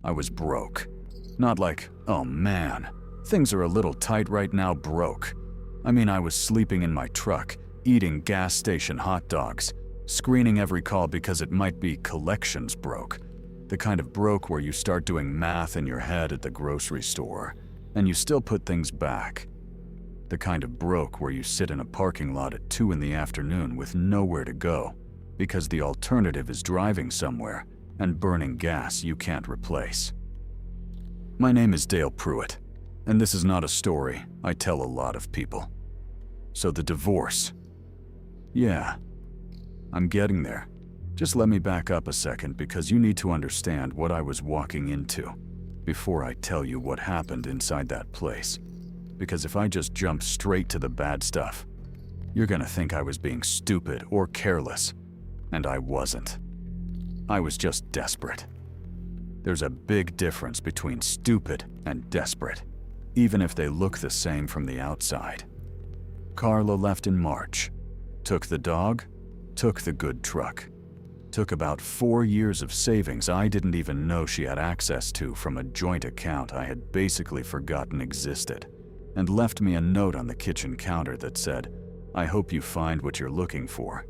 I was broke. Not like, oh man, things are a little tight right now, broke. I mean, I was sleeping in my truck, eating gas station hot dogs, screening every call because it might be collections broke. The kind of broke where you start doing math in your head at the grocery store, and you still put things back. The kind of broke where you sit in a parking lot at 2 in the afternoon with nowhere to go, because the alternative is driving somewhere and burning gas you can't replace. My name is Dale Pruitt, and this is not a story I tell a lot of people. So the divorce. Yeah, I'm getting there. Just let me back up a second because you need to understand what I was walking into before I tell you what happened inside that place. Because if I just jump straight to the bad stuff, you're gonna think I was being stupid or careless, and I wasn't. I was just desperate. There's a big difference between stupid and desperate, even if they look the same from the outside. Carla left in March, took the dog, took the good truck, took about 4 years of savings I didn't even know she had access to from a joint account I had basically forgotten existed, and left me a note on the kitchen counter that said, "I hope you find what you're looking for,"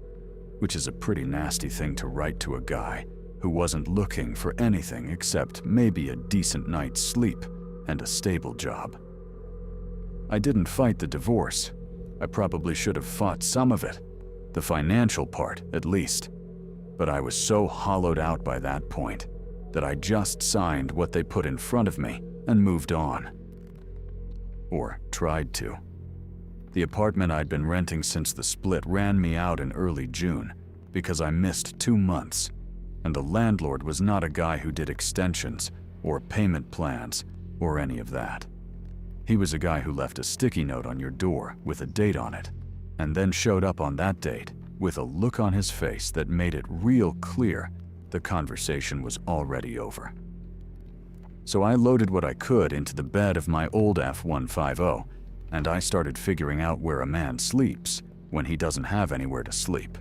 which is a pretty nasty thing to write to a guy who wasn't looking for anything except maybe a decent night's sleep and a stable job. I didn't fight the divorce. I probably should have fought some of it, the financial part at least. But I was so hollowed out by that point that I just signed what they put in front of me and moved on. Or tried to. The apartment I'd been renting since the split ran me out in early June because I missed 2 months, and the landlord was not a guy who did extensions or payment plans or any of that. He was a guy who left a sticky note on your door with a date on it, and then showed up on that date with a look on his face that made it real clear the conversation was already over. So I loaded what I could into the bed of my old F-150, and I started figuring out where a man sleeps when he doesn't have anywhere to sleep.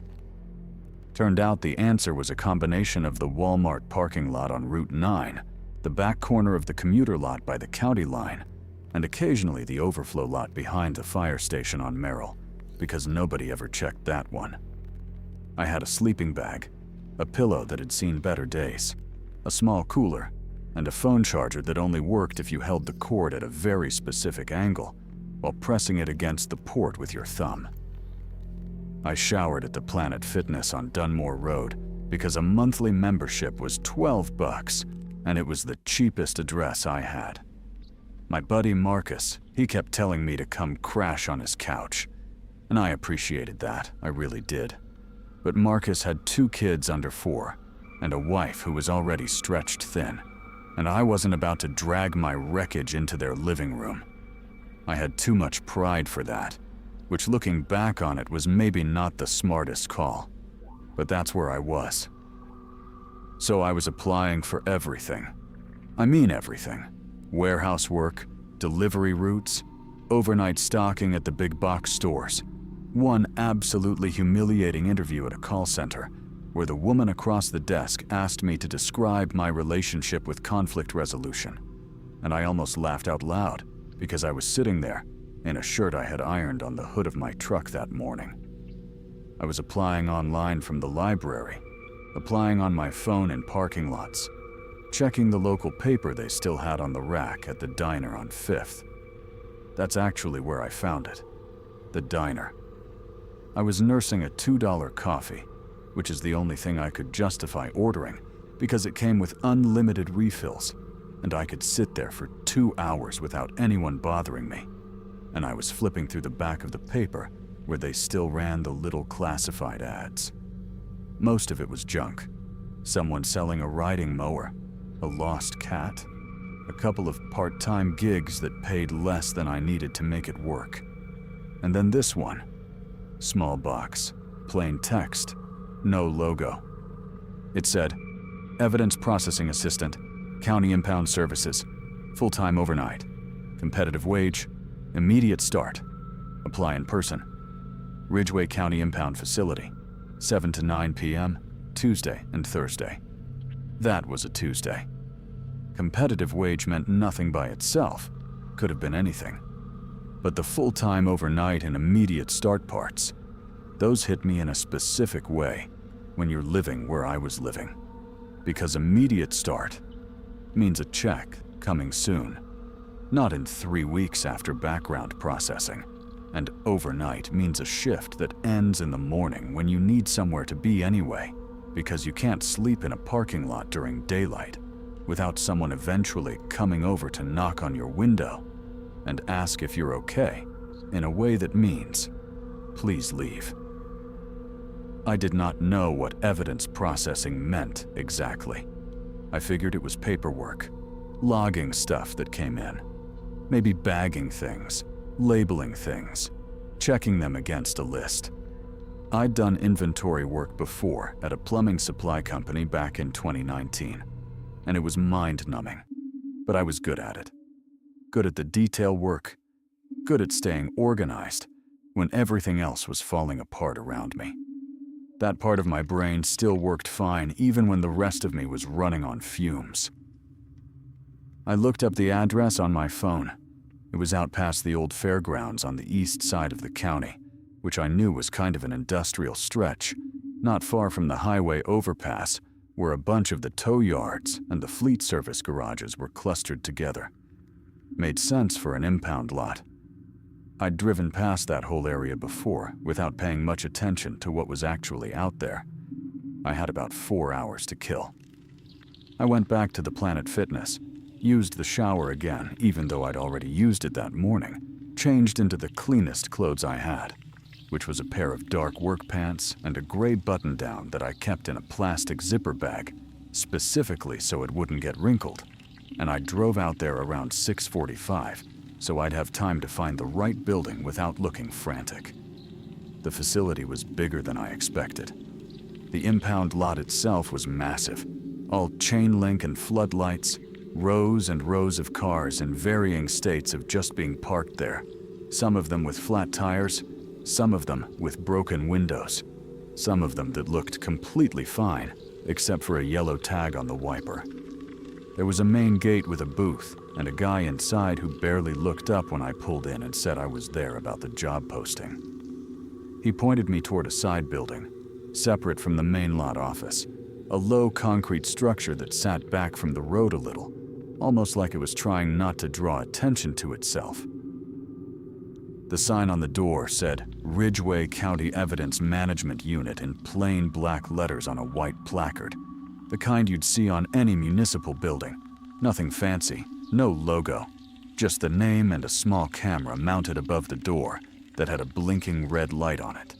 Turned out the answer was a combination of the Walmart parking lot on Route 9, the back corner of the commuter lot by the county line, and occasionally the overflow lot behind the fire station on Merrill, because nobody ever checked that one. I had a sleeping bag, a pillow that had seen better days, a small cooler, and a phone charger that only worked if you held the cord at a very specific angle while pressing it against the port with your thumb. I showered at the Planet Fitness on Dunmore Road because a monthly membership was $12 and it was the cheapest address I had. My buddy Marcus, he kept telling me to come crash on his couch, and I appreciated that, I really did. But Marcus had 2 kids under 4 and a wife who was already stretched thin, and I wasn't about to drag my wreckage into their living room. I had too much pride for that, which looking back on it was maybe not the smartest call, but that's where I was. So I was applying for everything. I mean everything. Warehouse work, delivery routes, overnight stocking at the big box stores. One absolutely humiliating interview at a call center where the woman across the desk asked me to describe my relationship with conflict resolution, and I almost laughed out loud because I was sitting there in a shirt I had ironed on the hood of my truck that morning. I was applying online from the library, applying on my phone in parking lots, checking the local paper they still had on the rack at the diner on 5th. That's actually where I found it, the diner. I was nursing a $2 coffee, which is the only thing I could justify ordering because it came with unlimited refills, and I could sit there for 2 hours without anyone bothering me. And I was flipping through the back of the paper where they still ran the little classified ads. Most of it was junk. Someone selling a riding mower, a lost cat, a couple of part-time gigs that paid less than I needed to make it work. And then this one. Small box, plain text, no logo. It said, Evidence Processing Assistant, County Impound Services, full-time overnight, competitive wage, immediate start, apply in person, Ridgeway County Impound Facility, 7 to 9 p.m., Tuesday and Thursday. That was a Tuesday. Competitive wage meant nothing by itself, could have been anything. But the full-time overnight and immediate start parts, those hit me in a specific way when you're living where I was living. Because immediate start means a check coming soon, not in 3 weeks after background processing. And overnight means a shift that ends in the morning when you need somewhere to be anyway, because you can't sleep in a parking lot during daylight without someone eventually coming over to knock on your window and ask if you're okay, in a way that means, please leave. I did not know what evidence processing meant exactly. I figured it was paperwork, logging stuff that came in, maybe bagging things, labeling things, checking them against a list. I'd done inventory work before at a plumbing supply company back in 2019, and it was mind-numbing, but I was good at it. Good at the detail work, good at staying organized when everything else was falling apart around me. That part of my brain still worked fine even when the rest of me was running on fumes. I looked up the address on my phone. It was out past the old fairgrounds on the east side of the county, which I knew was kind of an industrial stretch, not far from the highway overpass where a bunch of the tow yards and the fleet service garages were clustered together. Made sense for an impound lot. I'd driven past that whole area before without paying much attention to what was actually out there. I had about 4 hours to kill. I went back to the Planet Fitness, used the shower again even though I'd already used it that morning, changed into the cleanest clothes I had, which was a pair of dark work pants and a gray button-down that I kept in a plastic zipper bag, specifically so it wouldn't get wrinkled, and I drove out there around 6:45, so I'd have time to find the right building without looking frantic. The facility was bigger than I expected. The impound lot itself was massive, all chain link and floodlights, rows and rows of cars in varying states of just being parked there, some of them with flat tires, some of them with broken windows, some of them that looked completely fine, except for a yellow tag on the wiper. There was a main gate with a booth, and a guy inside who barely looked up when I pulled in and said I was there about the job posting. He pointed me toward a side building, separate from the main lot office, a low concrete structure that sat back from the road a little, almost like it was trying not to draw attention to itself. The sign on the door said Ridgeway County Evidence Management Unit in plain black letters on a white placard, the kind you'd see on any municipal building. Nothing fancy, no logo, just the name and a small camera mounted above the door that had a blinking red light on it.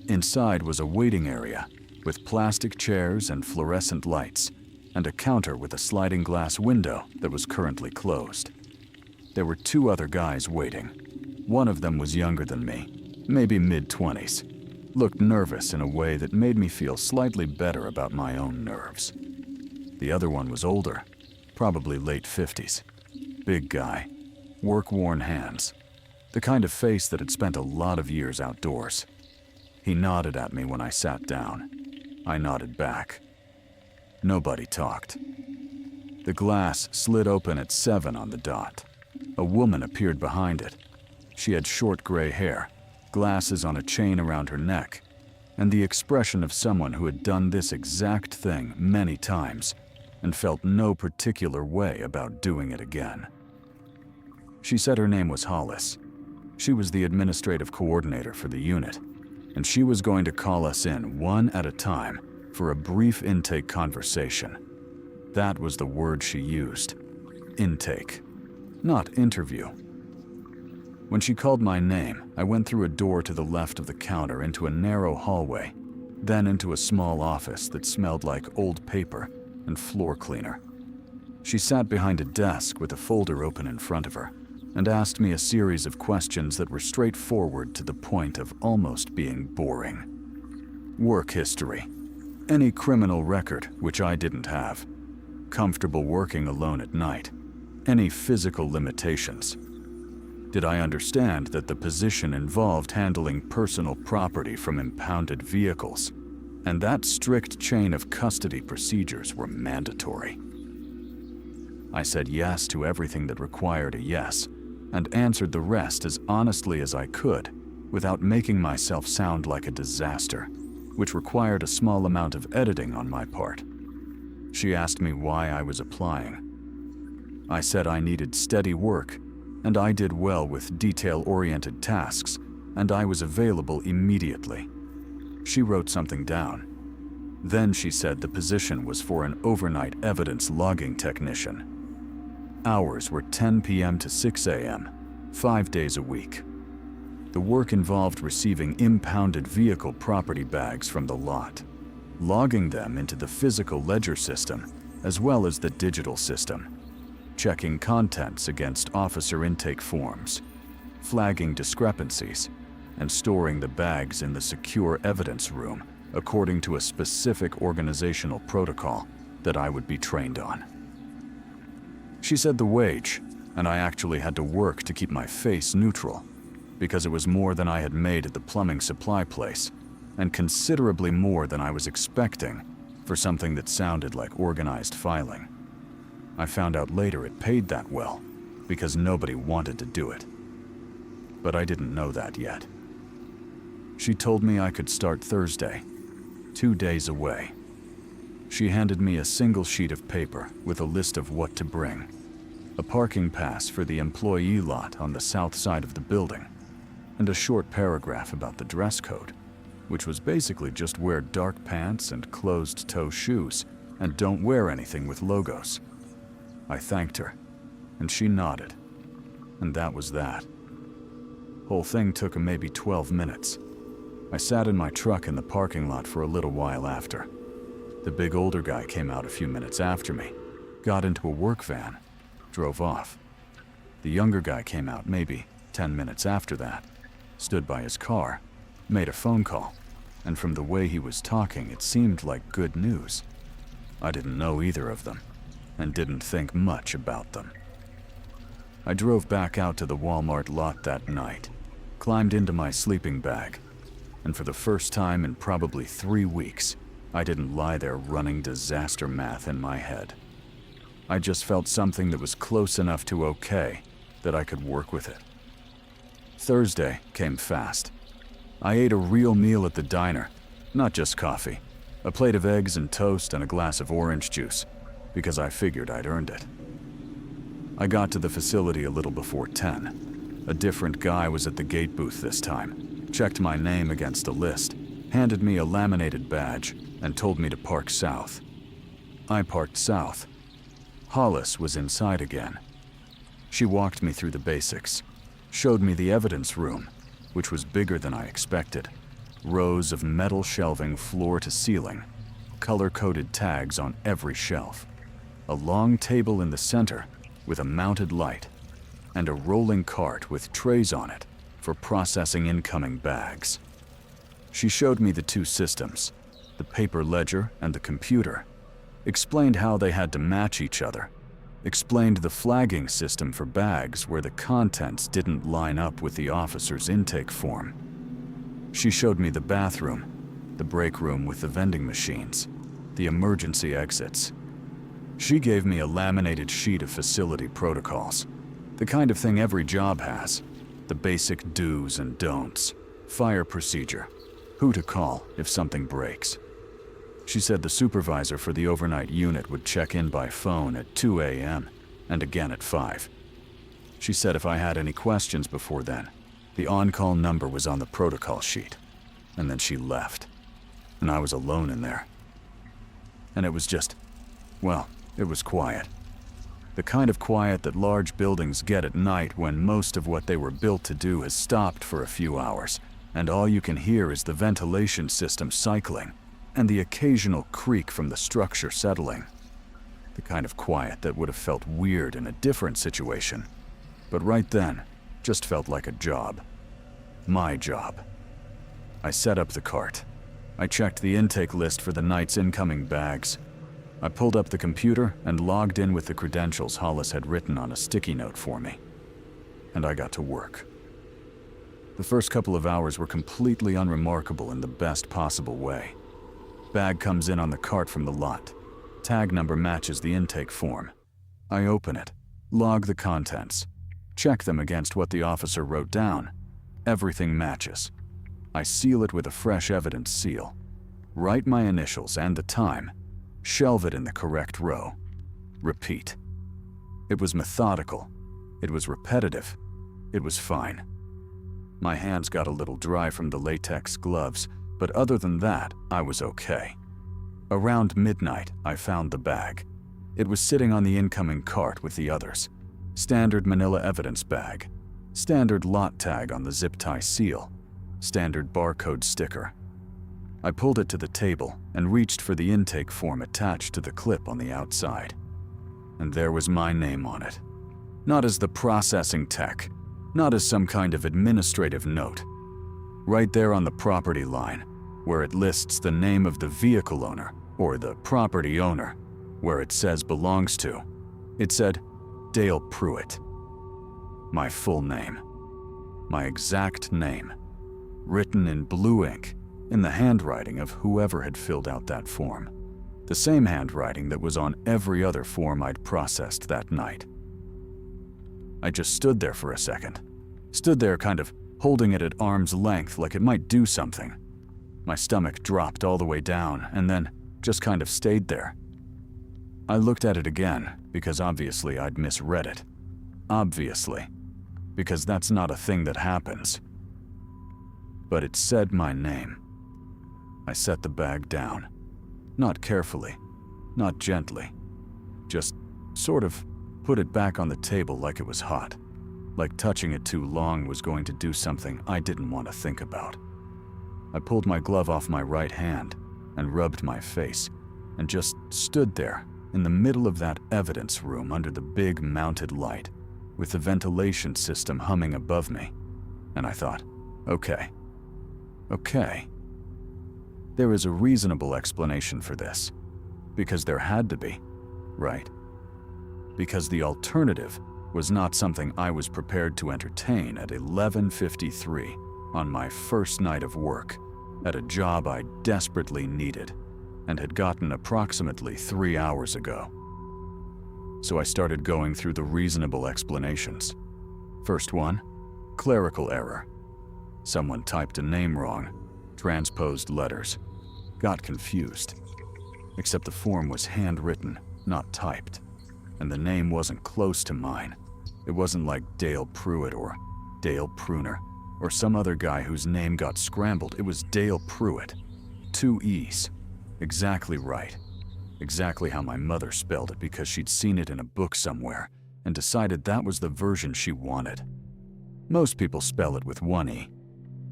Inside was a waiting area with plastic chairs and fluorescent lights, and a counter with a sliding glass window that was currently closed. There were 2 other guys waiting. One of them was younger than me, maybe mid-20s, looked nervous in a way that made me feel slightly better about my own nerves. The other one was older, probably late 50s. Big guy, work-worn hands, the kind of face that had spent a lot of years outdoors. He nodded at me when I sat down. I nodded back. Nobody talked. The glass slid open at 7 on the dot. A woman appeared behind it. She had short gray hair, glasses on a chain around her neck, and the expression of someone who had done this exact thing many times and felt no particular way about doing it again. She said her name was Hollis. She was the administrative coordinator for the unit, and she was going to call us in one at a time for a brief intake conversation. That was the word she used. Intake, not interview. When she called my name, I went through a door to the left of the counter into a narrow hallway, then into a small office that smelled like old paper and floor cleaner. She sat behind a desk with a folder open in front of her and asked me a series of questions that were straightforward to the point of almost being boring. Work history, any criminal record, which I didn't have, comfortable working alone at night, any physical limitations. Did I understand that the position involved handling personal property from impounded vehicles, and that strict chain of custody procedures were mandatory? I said yes to everything that required a yes, and answered the rest as honestly as I could, without making myself sound like a disaster, which required a small amount of editing on my part. She asked me why I was applying. I said I needed steady work, and I did well with detail-oriented tasks, and I was available immediately. She wrote something down. Then she said the position was for an overnight evidence logging technician. Hours were 10 p.m. to 6 a.m., 5 days a week. The work involved receiving impounded vehicle property bags from the lot, logging them into the physical ledger system as well as the digital system, checking contents against officer intake forms, flagging discrepancies, and storing the bags in the secure evidence room according to a specific organizational protocol that I would be trained on. She said the wage, and I actually had to work to keep my face neutral, because it was more than I had made at the plumbing supply place, and considerably more than I was expecting for something that sounded like organized filing. I found out later it paid that well, because nobody wanted to do it. But I didn't know that yet. She told me I could start Thursday, 2 days away. She handed me a single sheet of paper with a list of what to bring, a parking pass for the employee lot on the south side of the building, and a short paragraph about the dress code, which was basically just wear dark pants and closed-toe shoes, and don't wear anything with logos. I thanked her, and she nodded, and that was that. Whole thing took maybe 12 minutes. I sat in my truck in the parking lot for a little while after. The big older guy came out a few minutes after me, got into a work van, drove off. The younger guy came out maybe 10 minutes after that, stood by his car, made a phone call, and from the way he was talking, it seemed like good news. I didn't know either of them, and didn't think much about them. I drove back out to the Walmart lot that night, climbed into my sleeping bag, and for the first time in probably 3 weeks, I didn't lie there running disaster math in my head. I just felt something that was close enough to okay that I could work with it. Thursday came fast. I ate a real meal at the diner, not just coffee, a plate of eggs and toast and a glass of orange juice, because I figured I'd earned it. I got to the facility a little before 10. A different guy was at the gate booth this time, checked my name against a list, handed me a laminated badge, and told me to park south. I parked south. Hollis was inside again. She walked me through the basics, showed me the evidence room, which was bigger than I expected. Rows of metal shelving floor to ceiling, color-coded tags on every shelf, a long table in the center with a mounted light, and a rolling cart with trays on it for processing incoming bags. She showed me the two systems, the paper ledger and the computer, explained how they had to match each other, explained the flagging system for bags where the contents didn't line up with the officer's intake form. She showed me the bathroom, the break room with the vending machines, the emergency exits. She gave me a laminated sheet of facility protocols, the kind of thing every job has, the basic do's and don'ts, fire procedure, who to call if something breaks. She said the supervisor for the overnight unit would check in by phone at 2 a.m. and again at 5. She said if I had any questions before then, the on-call number was on the protocol sheet. And then she left, and I was alone in there. And it was just, well, it was quiet. The kind of quiet that large buildings get at night when most of what they were built to do has stopped for a few hours, and all you can hear is the ventilation system cycling and the occasional creak from the structure settling. The kind of quiet that would have felt weird in a different situation, but right then, just felt like a job. My job. I set up the cart. I checked the intake list for the night's incoming bags. I pulled up the computer and logged in with the credentials Hollis had written on a sticky note for me. And I got to work. The first couple of hours were completely unremarkable in the best possible way. Bag comes in on the cart from the lot. Tag number matches the intake form. I open it, log the contents, check them against what the officer wrote down. Everything matches. I seal it with a fresh evidence seal. Write my initials and the time. Shelve it in the correct row. Repeat. It was methodical. It was repetitive. It was fine. My hands got a little dry from the latex gloves, but other than that, I was okay. Around midnight, I found the bag. It was sitting on the incoming cart with the others. Standard manila evidence bag. Standard lot tag on the zip tie seal. Standard barcode sticker. I pulled it to the table and reached for the intake form attached to the clip on the outside. And there was my name on it. Not as the processing tech, not as some kind of administrative note. Right there on the property line, where it lists the name of the vehicle owner or the property owner, where it says belongs to. It said, Dale Pruitt. My full name. My exact name. Written in blue ink, in the handwriting of whoever had filled out that form. The same handwriting that was on every other form I'd processed that night. I just stood there for a second. Stood there kind of holding it at arm's length like it might do something. My stomach dropped all the way down and then just kind of stayed there. I looked at it again because obviously I'd misread it. Obviously. Because that's not a thing that happens. But it said my name. I set the bag down. Not carefully, not gently. Just sort of put it back on the table like it was hot. Like touching it too long was going to do something I didn't want to think about. I pulled my glove off my right hand and rubbed my face and just stood there in the middle of that evidence room under the big mounted light with the ventilation system humming above me. And I thought, okay. There is a reasonable explanation for this. Because there had to be, right? Because the alternative was not something I was prepared to entertain at 11:53 on my first night of work at a job I desperately needed and had gotten approximately 3 hours ago. So I started going through the reasonable explanations. First one, clerical error. Someone typed a name wrong, transposed letters, got confused. Except the form was handwritten, not typed, and the name wasn't close to mine. It wasn't like Dale Pruitt or Dale Pruner or some other guy whose name got scrambled. It was Dale Pruitt. 2 E's. Exactly right. Exactly how my mother spelled it because she'd seen it in a book somewhere and decided that was the version she wanted. Most people spell it with 1 E.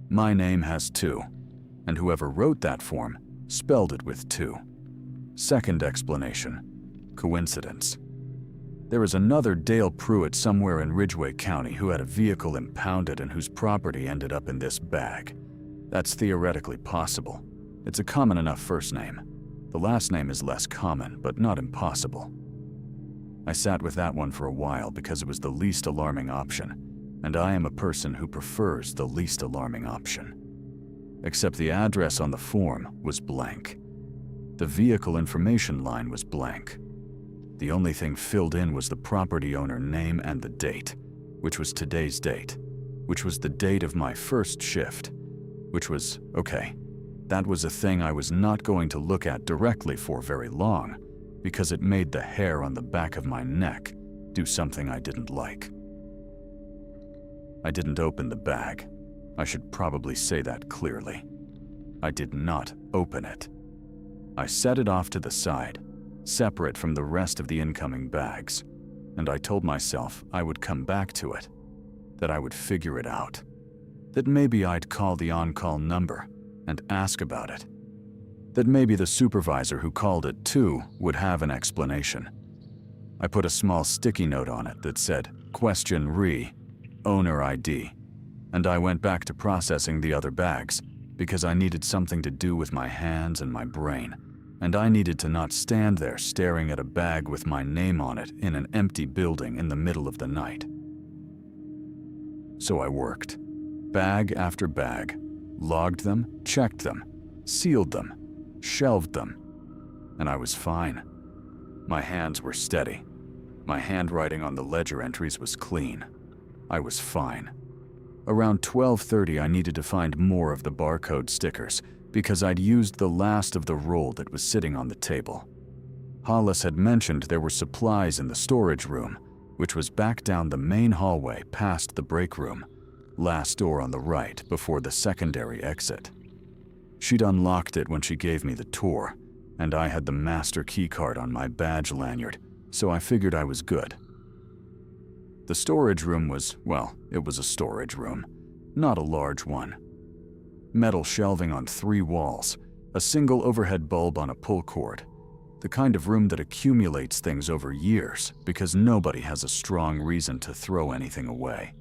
My name has 2, and whoever wrote that form spelled it with 2. Second explanation, coincidence. There is another Dale Pruitt somewhere in Ridgway County who had a vehicle impounded and whose property ended up in this bag. That's theoretically possible. It's a common enough first name. The last name is less common, but not impossible. I sat with that one for a while because it was the least alarming option, and I am a person who prefers the least alarming option. Except the address on the form was blank. The vehicle information line was blank. The only thing filled in was the property owner name and the date, which was today's date, which was the date of my first shift, which was, okay, that was a thing I was not going to look at directly for very long because it made the hair on the back of my neck do something I didn't like. I didn't open the bag. I should probably say that clearly. I did not open it. I set it off to the side, separate from the rest of the incoming bags, and I told myself I would come back to it, that I would figure it out, that maybe I'd call the on-call number and ask about it, that maybe the supervisor who called it too would have an explanation. I put a small sticky note on it that said, Question Re, Owner ID, and I went back to processing the other bags because I needed something to do with my hands and my brain, and I needed to not stand there staring at a bag with my name on it in an empty building in the middle of the night. So I worked, bag after bag, logged them, checked them, sealed them, shelved them, and I was fine. My hands were steady. My handwriting on the ledger entries was clean. I was fine. Around 12:30, I needed to find more of the barcode stickers because I'd used the last of the roll that was sitting on the table. Hollis had mentioned there were supplies in the storage room, which was back down the main hallway past the break room, last door on the right before the secondary exit. She'd unlocked it when she gave me the tour, and I had the master keycard on my badge lanyard, so I figured I was good. The storage room was, well, it was a storage room, not a large one. Metal shelving on 3 walls, a single overhead bulb on a pull cord, the kind of room that accumulates things over years because nobody has a strong reason to throw anything away.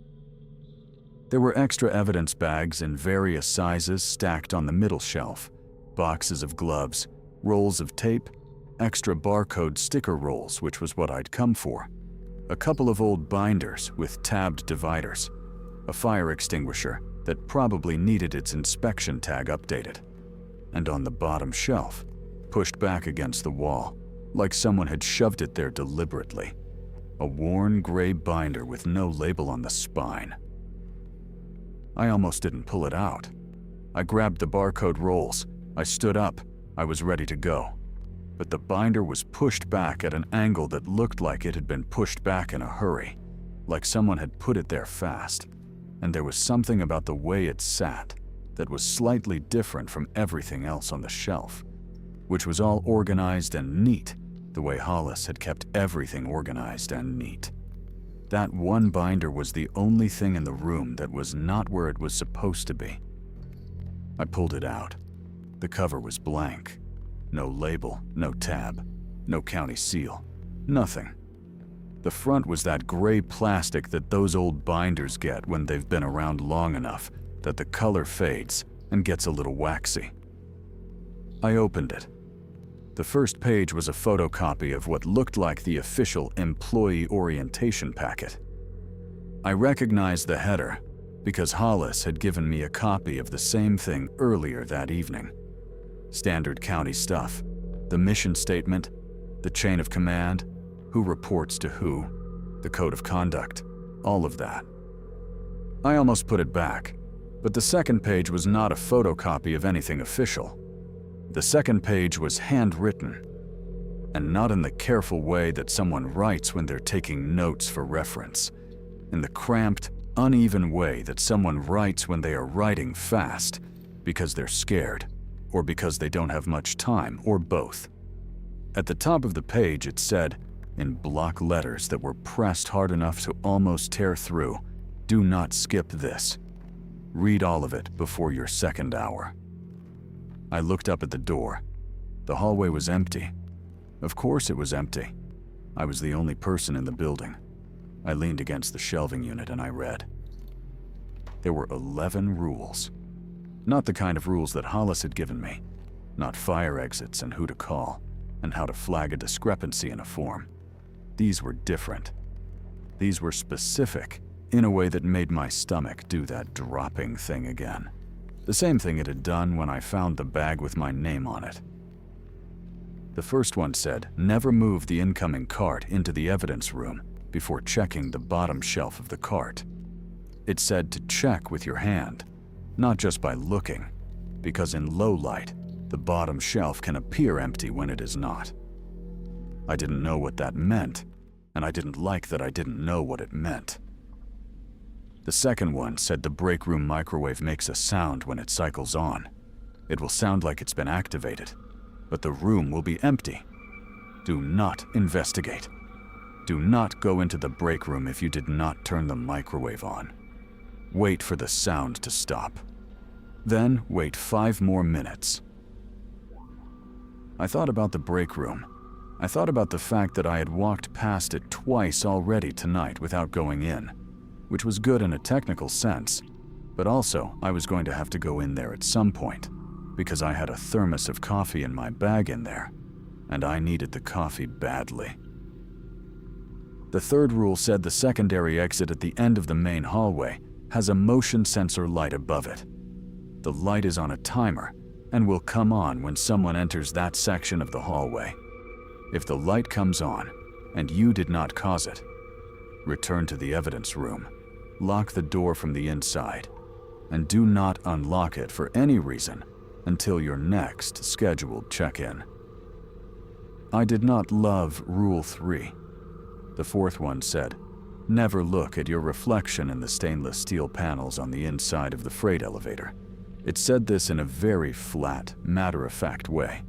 There were extra evidence bags in various sizes stacked on the middle shelf, boxes of gloves, rolls of tape, extra barcode sticker rolls, which was what I'd come for, a couple of old binders with tabbed dividers, a fire extinguisher that probably needed its inspection tag updated, and on the bottom shelf, pushed back against the wall, like someone had shoved it there deliberately, a worn gray binder with no label on the spine. I almost didn't pull it out. I grabbed the barcode rolls, I stood up, I was ready to go. But the binder was pushed back at an angle that looked like it had been pushed back in a hurry, like someone had put it there fast, and there was something about the way it sat that was slightly different from everything else on the shelf, which was all organized and neat, the way Hollis had kept everything organized and neat. That one binder was the only thing in the room that was not where it was supposed to be. I pulled it out. The cover was blank. No label, no tab, no county seal, nothing. The front was that gray plastic that those old binders get when they've been around long enough that the color fades and gets a little waxy. I opened it. The first page was a photocopy of what looked like the official employee orientation packet. I recognized the header because Hollis had given me a copy of the same thing earlier that evening. Standard county stuff, the mission statement, the chain of command, who reports to who, the code of conduct, all of that. I almost put it back, but the second page was not a photocopy of anything official. The second page was handwritten, and not in the careful way that someone writes when they're taking notes for reference, in the cramped, uneven way that someone writes when they are writing fast because they're scared, or because they don't have much time, or both. At the top of the page it said, in block letters that were pressed hard enough to almost tear through, "Do not skip this. Read all of it before your second hour." I looked up at the door. The hallway was empty. Of course it was empty. I was the only person in the building. I leaned against the shelving unit and I read. There were 11 rules. Not the kind of rules that Hollis had given me. Not fire exits and who to call, and how to flag a discrepancy in a form. These were different. These were specific, in a way that made my stomach do that dropping thing again. The same thing it had done when I found the bag with my name on it. The first one said, never move the incoming cart into the evidence room before checking the bottom shelf of the cart. It said to check with your hand, not just by looking, because in low light, the bottom shelf can appear empty when it is not. I didn't know what that meant, and I didn't like that I didn't know what it meant. The second one said the break room microwave makes a sound when it cycles on. It will sound like it's been activated, but the room will be empty. Do not investigate. Do not go into the break room if you did not turn the microwave on. Wait for the sound to stop. Then wait 5 more minutes. I thought about the break room. I thought about the fact that I had walked past it twice already tonight without going in, which was good in a technical sense, but also I was going to have to go in there at some point, because I had a thermos of coffee in my bag in there, and I needed the coffee badly. The third rule said the secondary exit at the end of the main hallway has a motion sensor light above it. The light is on a timer and will come on when someone enters that section of the hallway. If the light comes on, and you did not cause it. Return to the evidence room, lock the door from the inside, and do not unlock it for any reason until your next scheduled check-in. I did not love Rule 3. The fourth one said, never look at your reflection in the stainless steel panels on the inside of the freight elevator. It said this in a very flat, matter-of-fact way,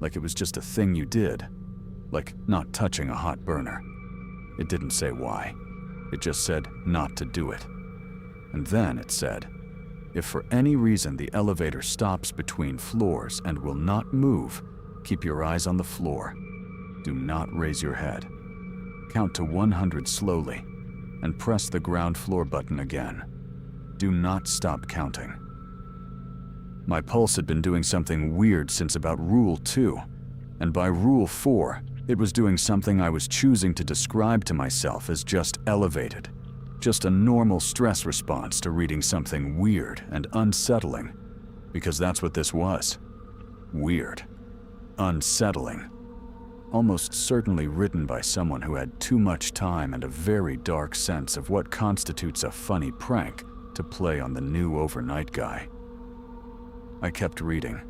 like it was just a thing you did, like not touching a hot burner. It didn't say why. It just said not to do it. And then it said, if for any reason the elevator stops between floors and will not move, keep your eyes on the floor. Do not raise your head. Count to 100 slowly, and press the ground floor button again. Do not stop counting. My pulse had been doing something weird since about Rule 2, and by Rule 4, it was doing something I was choosing to describe to myself as just elevated. Just a normal stress response to reading something weird and unsettling, because that's what this was. Weird. Unsettling. Almost certainly written by someone who had too much time and a very dark sense of what constitutes a funny prank to play on the new overnight guy. I kept reading.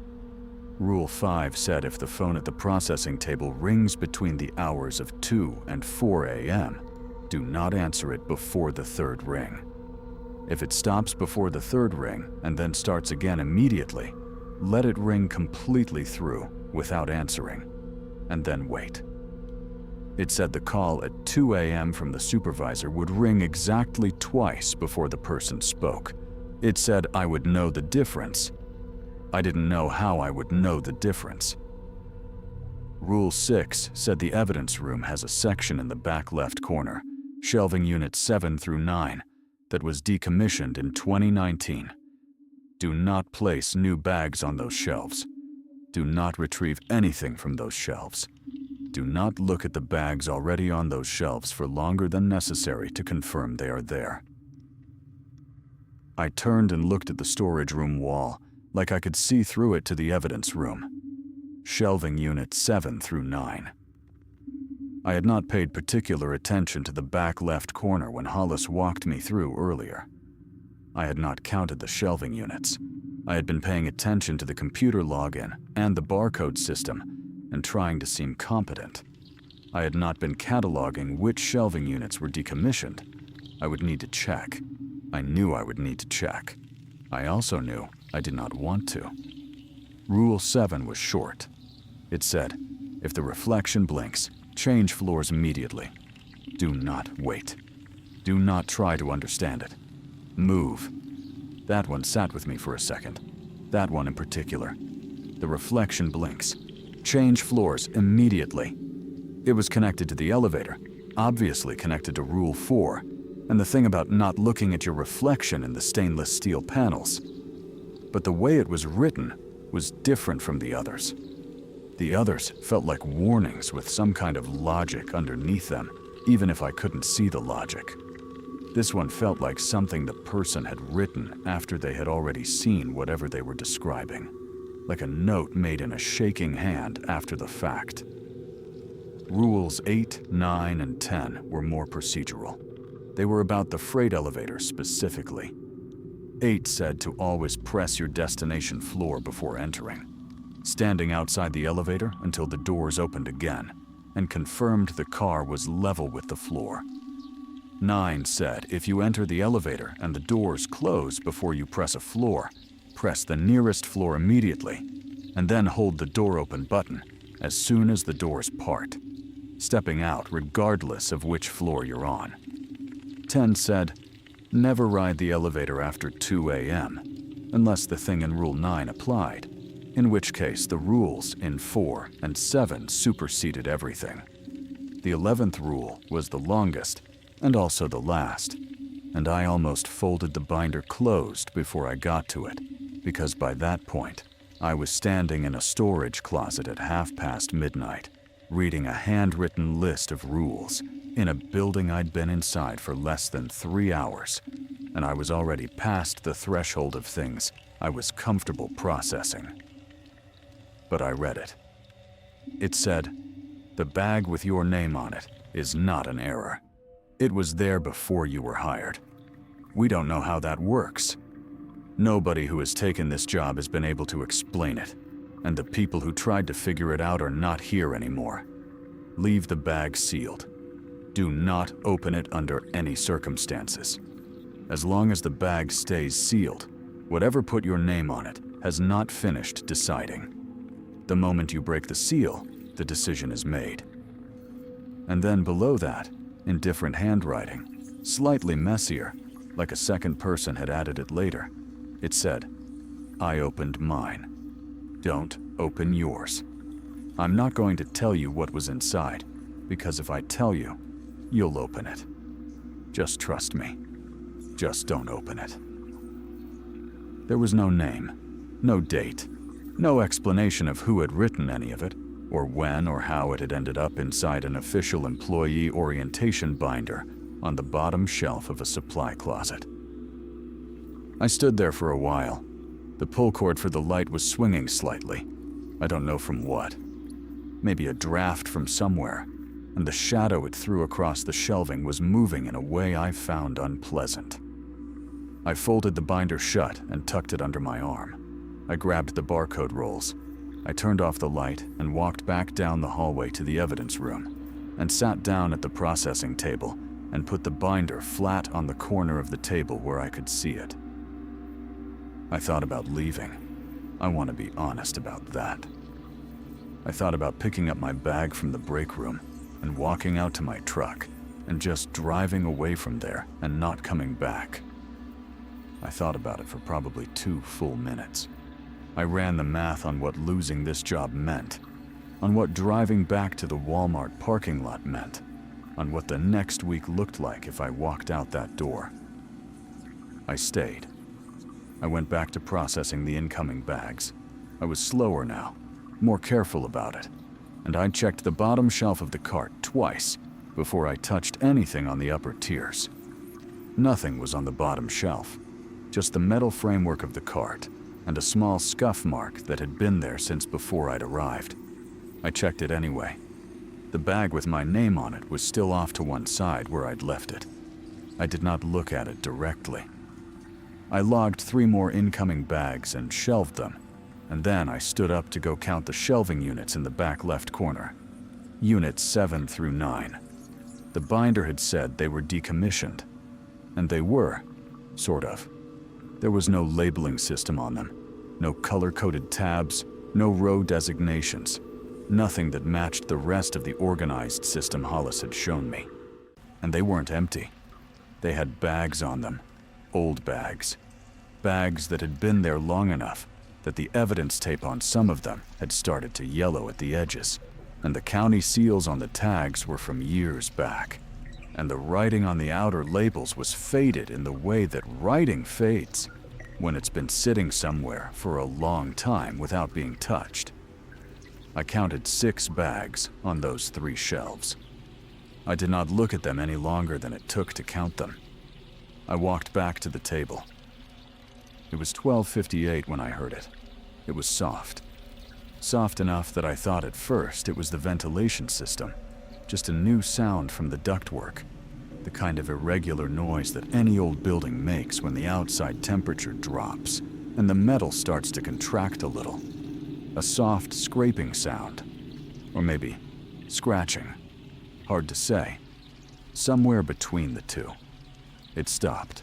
Rule 5 said if the phone at the processing table rings between the hours of 2 and 4 a.m., do not answer it before the third ring. If it stops before the third ring and then starts again immediately, let it ring completely through without answering, and then wait. It said the call at 2 a.m. from the supervisor would ring exactly twice before the person spoke. It said I would know the difference. I didn't know how I would know the difference. Rule 6 said the evidence room has a section in the back left corner, shelving units 7 through 9, that was decommissioned in 2019. Do not place new bags on those shelves. Do not retrieve anything from those shelves. Do not look at the bags already on those shelves for longer than necessary to confirm they are there. I turned and looked at the storage room wall, like I could see through it to the evidence room. Shelving units 7 through 9. I had not paid particular attention to the back left corner when Hollis walked me through earlier. I had not counted the shelving units. I had been paying attention to the computer login and the barcode system and trying to seem competent. I had not been cataloging which shelving units were decommissioned. I would need to check. I knew I would need to check. I also knew I did not want to. Rule 7 was short. It said, if the reflection blinks, change floors immediately. Do not wait. Do not try to understand it. Move. That one sat with me for a second. That one in particular. The reflection blinks. Change floors immediately. It was connected to the elevator, obviously connected to Rule 4, and the thing about not looking at your reflection in the stainless steel panels. But the way it was written was different from the others. The others felt like warnings with some kind of logic underneath them, even if I couldn't see the logic. This one felt like something the person had written after they had already seen whatever they were describing, like a note made in a shaking hand after the fact. Rules 8, 9, and 10 were more procedural. They were about the freight elevator specifically. 8 said to always press your destination floor before entering, standing outside the elevator until the doors opened again, and confirmed the car was level with the floor. 9 said if you enter the elevator and the doors close before you press a floor, press the nearest floor immediately, and then hold the door open button as soon as the doors part, stepping out regardless of which floor you're on. 10 said, never ride the elevator after 2 a.m., unless the thing in Rule 9 applied, in which case the rules in 4 and 7 superseded everything. The 11th rule was the longest, and also the last, and I almost folded the binder closed before I got to it, because by that point, I was standing in a storage closet at midnight, reading a handwritten list of rules in a building I'd been inside for less than 3 hours, and I was already past the threshold of things I was comfortable processing. But I read it. It said, the bag with your name on it is not an error. It was there before you were hired. We don't know how that works. Nobody who has taken this job has been able to explain it, and the people who tried to figure it out are not here anymore. Leave the bag sealed. Do not open it under any circumstances. As long as the bag stays sealed, whatever put your name on it has not finished deciding. The moment you break the seal, the decision is made. And then below that, in different handwriting, slightly messier, like a second person had added it later, it said, "I opened mine. Don't open yours." I'm not going to tell you what was inside, because if I tell you, you'll open it. Just trust me. Just don't open it. There was no name, no date, no explanation of who had written any of it, or when or how it had ended up inside an official employee orientation binder on the bottom shelf of a supply closet. I stood there for a while. The pull cord for the light was swinging slightly. I don't know from what. Maybe a draft from somewhere, and the shadow it threw across the shelving was moving in a way I found unpleasant. I folded the binder shut and tucked it under my arm. I grabbed the barcode rolls. I turned off the light and walked back down the hallway to the evidence room, and sat down at the processing table and put the binder flat on the corner of the table where I could see it. I thought about leaving. I want to be honest about that. I thought about picking up my bag from the break room and walking out to my truck and just driving away from there and not coming back. I thought about it for probably 2 full minutes. I ran the math on what losing this job meant, on what driving back to the Walmart parking lot meant, on what the next week looked like if I walked out that door. I stayed. I went back to processing the incoming bags. I was slower now, more careful about it, and I checked the bottom shelf of the cart twice before I touched anything on the upper tiers. Nothing was on the bottom shelf, just the metal framework of the cart and a small scuff mark that had been there since before I'd arrived. I checked it anyway. The bag with my name on it was still off to one side where I'd left it. I did not look at it directly. I logged 3 more incoming bags and shelved them, and then I stood up to go count the shelving units in the back left corner. Units 7 through 9. The binder had said they were decommissioned, and they were, sort of. There was no labeling system on them, no color-coded tabs, no row designations, nothing that matched the rest of the organized system Hollis had shown me. And they weren't empty. They had bags on them, old bags. Bags that had been there long enough that the evidence tape on some of them had started to yellow at the edges, and the county seals on the tags were from years back. And the writing on the outer labels was faded in the way that writing fades when it's been sitting somewhere for a long time without being touched. I counted 6 bags on those 3 shelves. I did not look at them any longer than it took to count them. I walked back to the table. It was 12:58 when I heard it. It was soft. Soft enough that I thought at first it was the ventilation system, just a new sound from the ductwork, the kind of irregular noise that any old building makes when the outside temperature drops and the metal starts to contract a little. A soft scraping sound, or maybe scratching. Hard to say. Somewhere between the two. It stopped.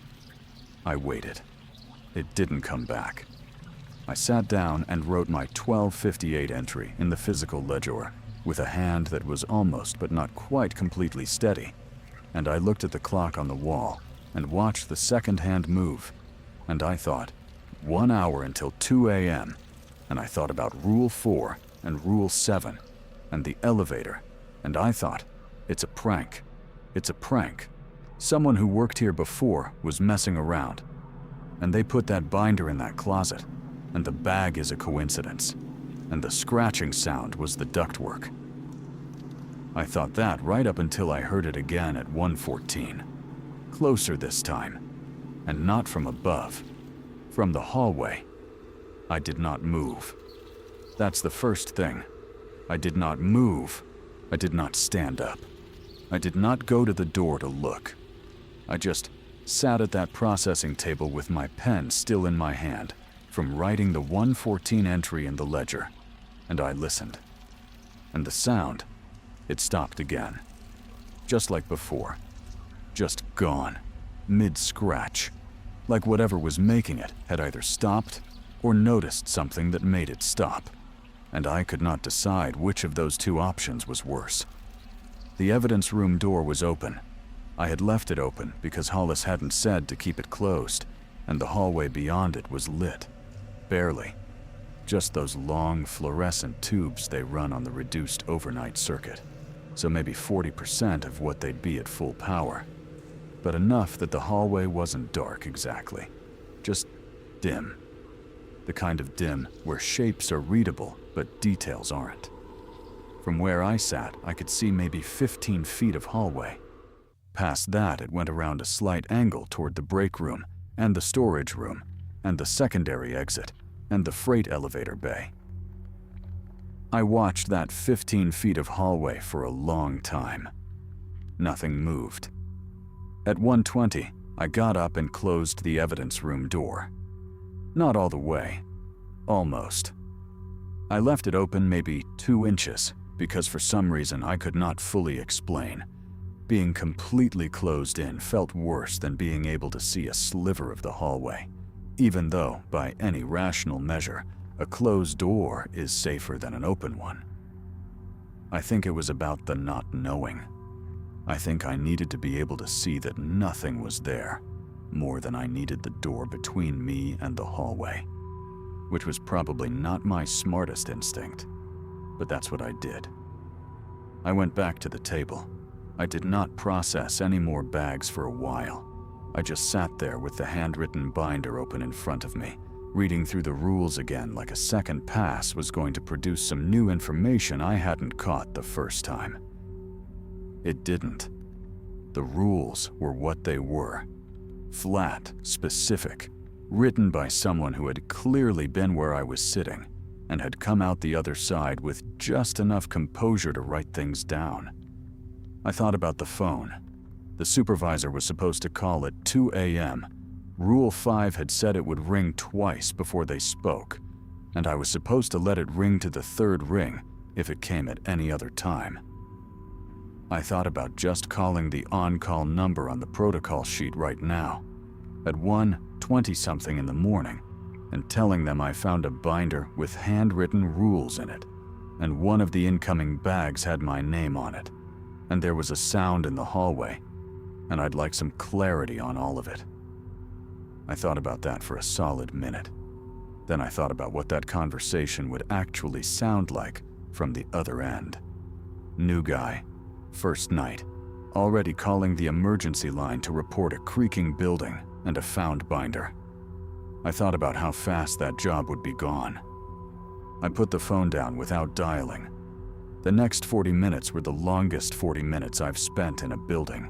I waited. It didn't come back. I sat down and wrote my 12:58 entry in the physical ledger with a hand that was almost but not quite completely steady, and I looked at the clock on the wall and watched the second hand move, and I thought, 1 hour until 2 a.m., and I thought about Rule 4 and Rule 7 and the elevator, and I thought, it's a prank. It's a prank. Someone who worked here before was messing around, and they put that binder in that closet, and the bag is a coincidence, and the scratching sound was the ductwork. I thought that right up until I heard it again at 1:14. Closer this time, and not from above, from the hallway. I did not move. That's the first thing. I did not move. I did not stand up. I did not go to the door to look. I just sat at that processing table with my pen still in my hand from writing the 114 entry in the ledger, and I listened. And the sound, it stopped again. Just like before. Just gone. Mid-scratch. Like whatever was making it had either stopped or noticed something that made it stop. And I could not decide which of those two options was worse. The evidence room door was open. I had left it open because Hollis hadn't said to keep it closed, and the hallway beyond it was lit. Barely. Just those long fluorescent tubes they run on the reduced overnight circuit. So maybe 40% of what they'd be at full power. But enough that the hallway wasn't dark exactly. Just dim. The kind of dim where shapes are readable, but details aren't. From where I sat, I could see maybe 15 feet of hallway. Past that, it went around a slight angle toward the break room, and the storage room, and the secondary exit, and the freight elevator bay. I watched that 15 feet of hallway for a long time. Nothing moved. At 1:20, I got up and closed the evidence room door. Not all the way. Almost. I left it open maybe 2 inches because for some reason I could not fully explain. Being completely closed in felt worse than being able to see a sliver of the hallway, even though, by any rational measure, a closed door is safer than an open one. I think it was about the not knowing. I think I needed to be able to see that nothing was there, more than I needed the door between me and the hallway, which was probably not my smartest instinct, but that's what I did. I went back to the table. I did not process any more bags for a while. I just sat there with the handwritten binder open in front of me, reading through the rules again like a second pass was going to produce some new information I hadn't caught the first time. It didn't. The rules were what they were. Flat, specific, written by someone who had clearly been where I was sitting and had come out the other side with just enough composure to write things down. I thought about the phone. The supervisor was supposed to call at 2 a.m. Rule 5 had said it would ring twice before they spoke, and I was supposed to let it ring to the third ring if it came at any other time. I thought about just calling the on-call number on the protocol sheet right now, at 1:20-something in the morning, and telling them I found a binder with handwritten rules in it, and one of the incoming bags had my name on it, and there was a sound in the hallway, and I'd like some clarity on all of it. I thought about that for a solid minute. Then I thought about what that conversation would actually sound like from the other end. New guy, first night, already calling the emergency line to report a creaking building and a found binder. I thought about how fast that job would be gone. I put the phone down without dialing. The next 40 minutes were the longest 40 minutes I've spent in a building.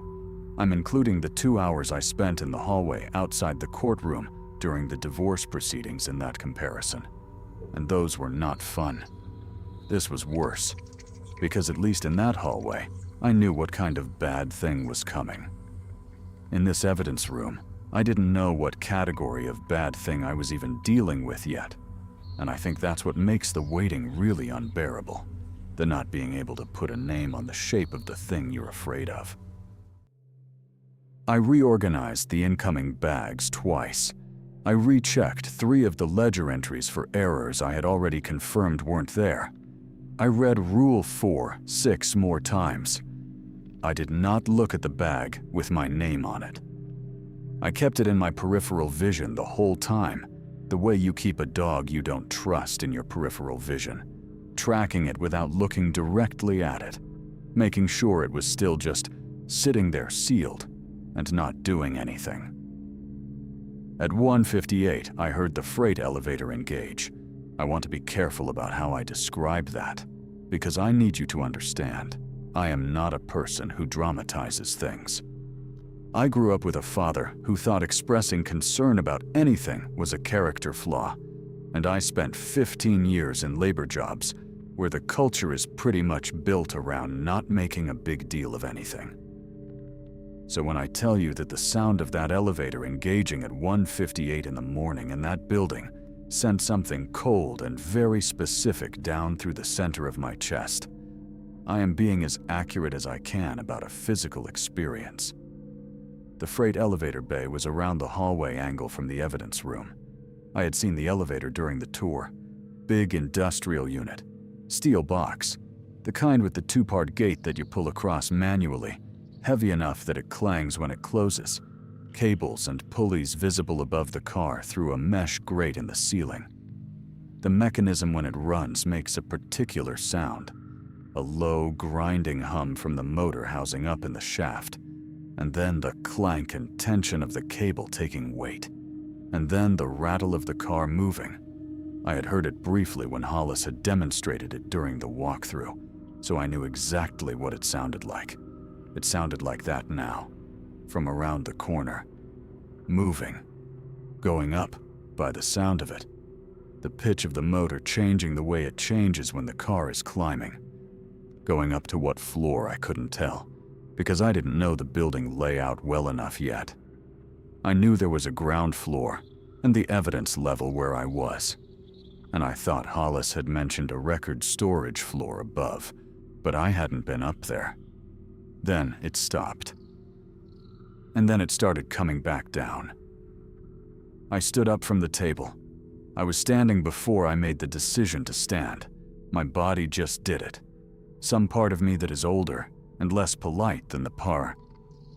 I'm including the 2 hours I spent in the hallway outside the courtroom during the divorce proceedings in that comparison. And those were not fun. This was worse, because at least in that hallway, I knew what kind of bad thing was coming. In this evidence room, I didn't know what category of bad thing I was even dealing with yet, and I think that's what makes the waiting really unbearable, the not being able to put a name on the shape of the thing you're afraid of. I reorganized the incoming bags twice. I rechecked 3 of the ledger entries for errors I had already confirmed weren't there. I read Rule 4 6 more times. I did not look at the bag with my name on it. I kept it in my peripheral vision the whole time, the way you keep a dog you don't trust in your peripheral vision, tracking it without looking directly at it, making sure it was still just sitting there sealed and not doing anything. At 1:58, I heard the freight elevator engage. I want to be careful about how I describe that, because I need you to understand, I am not a person who dramatizes things. I grew up with a father who thought expressing concern about anything was a character flaw, and I spent 15 years in labor jobs where the culture is pretty much built around not making a big deal of anything. So when I tell you that the sound of that elevator engaging at 1:58 in the morning in that building sent something cold and very specific down through the center of my chest, I am being as accurate as I can about a physical experience. The freight elevator bay was around the hallway angle from the evidence room. I had seen the elevator during the tour. Big industrial unit, steel box, the kind with the two-part gate that you pull across manually, heavy enough that it clangs when it closes, cables and pulleys visible above the car through a mesh grate in the ceiling. The mechanism when it runs makes a particular sound, a low, grinding hum from the motor housing up in the shaft, and then the clank and tension of the cable taking weight, and then the rattle of the car moving. I had heard it briefly when Hollis had demonstrated it during the walkthrough, so I knew exactly what it sounded like. It sounded like that now, from around the corner. Moving. Going up, by the sound of it. The pitch of the motor changing the way it changes when the car is climbing. Going up to what floor I couldn't tell, because I didn't know the building layout well enough yet. I knew there was a ground floor and the evidence level where I was, and I thought Hollis had mentioned a record storage floor above, but I hadn't been up there. Then it stopped. And then it started coming back down. I stood up from the table. I was standing before I made the decision to stand. My body just did it. Some part of me that is older and less polite than the par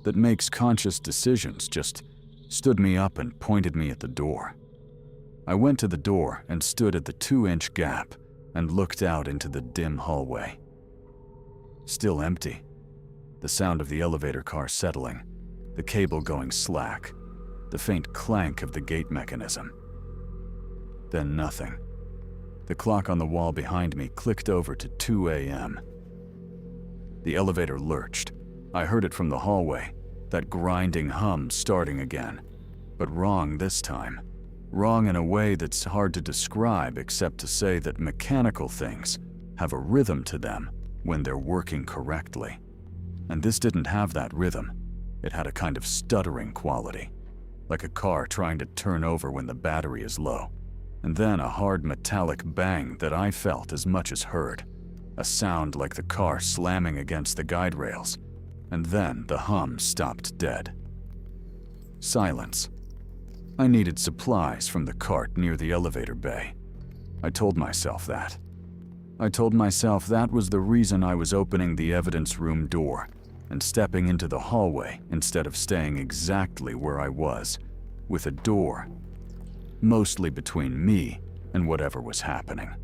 that makes conscious decisions just stood me up and pointed me at the door. I went to the door and stood at the 2-inch gap and looked out into the dim hallway. Still empty. The sound of the elevator car settling, the cable going slack, the faint clank of the gate mechanism. Then nothing. The clock on the wall behind me clicked over to 2 a.m. The elevator lurched. I heard it from the hallway, that grinding hum starting again, but wrong this time. Wrong in a way that's hard to describe except to say that mechanical things have a rhythm to them when they're working correctly. And this didn't have that rhythm. It had a kind of stuttering quality, like a car trying to turn over when the battery is low. And then a hard metallic bang that I felt as much as heard, a sound like the car slamming against the guide rails, and then the hum stopped dead. Silence. I needed supplies from the cart near the elevator bay. I told myself that. I told myself that was the reason I was opening the evidence room door and stepping into the hallway instead of staying exactly where I was, with a door mostly between me and whatever was happening.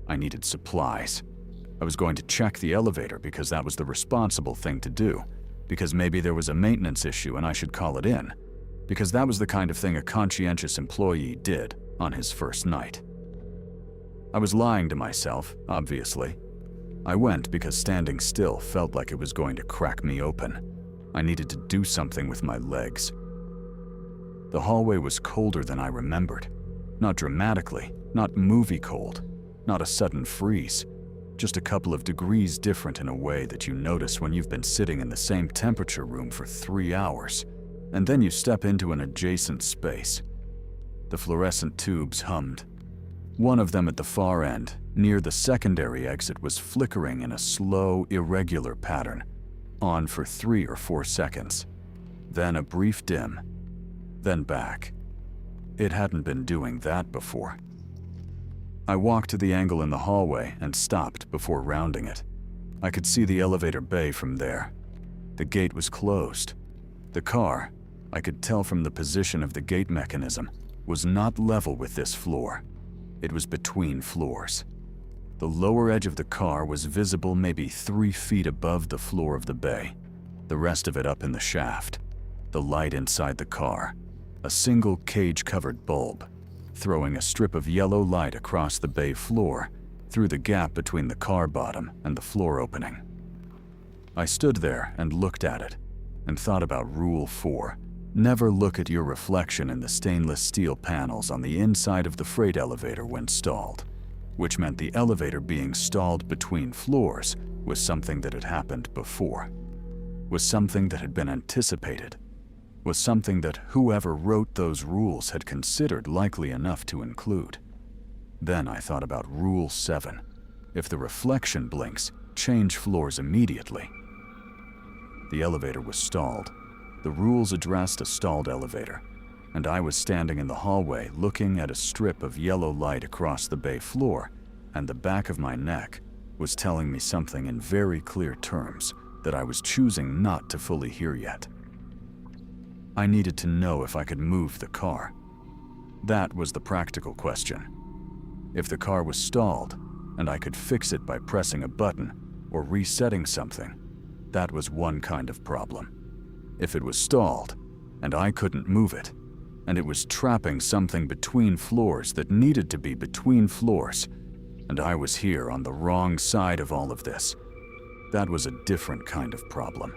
I needed supplies. I was going to check the elevator because that was the responsible thing to do, because maybe there was a maintenance issue and I should call it in, because that was the kind of thing a conscientious employee did on his first night. I was lying to myself, obviously. I went because standing still felt like it was going to crack me open. I needed to do something with my legs. The hallway was colder than I remembered. Not dramatically, not movie cold, not a sudden freeze, just a couple of degrees different in a way that you notice when you've been sitting in the same temperature room for 3 hours, and then you step into an adjacent space. The fluorescent tubes hummed. One of them at the far end, near the secondary exit, was flickering in a slow, irregular pattern, on for 3 or 4 seconds. Then a brief dim, then back. It hadn't been doing that before. I walked to the angle in the hallway and stopped before rounding it. I could see the elevator bay from there. The gate was closed. The car, I could tell from the position of the gate mechanism, was not level with this floor. It was between floors. The lower edge of the car was visible maybe 3 feet above the floor of the bay, the rest of it up in the shaft. The light inside the car, a single cage-covered bulb, throwing a strip of yellow light across the bay floor through the gap between the car bottom and the floor opening. I stood there and looked at it and thought about Rule 4. Never look at your reflection in the stainless steel panels on the inside of the freight elevator when stalled. which meant the elevator being stalled between floors was something that had happened before, was something that had been anticipated, was something that whoever wrote those rules had considered likely enough to include. Then I thought about Rule 7. If the reflection blinks, change floors immediately. The elevator was stalled. The rules addressed a stalled elevator, and I was standing in the hallway looking at a strip of yellow light across the bay floor, and the back of my neck was telling me something in very clear terms that I was choosing not to fully hear yet. I needed to know if I could move the car. That was the practical question. If the car was stalled, and I could fix it by pressing a button or resetting something, that was one kind of problem. If it was stalled, and I couldn't move it, and it was trapping something between floors that needed to be between floors, and I was here on the wrong side of all of this, that was a different kind of problem.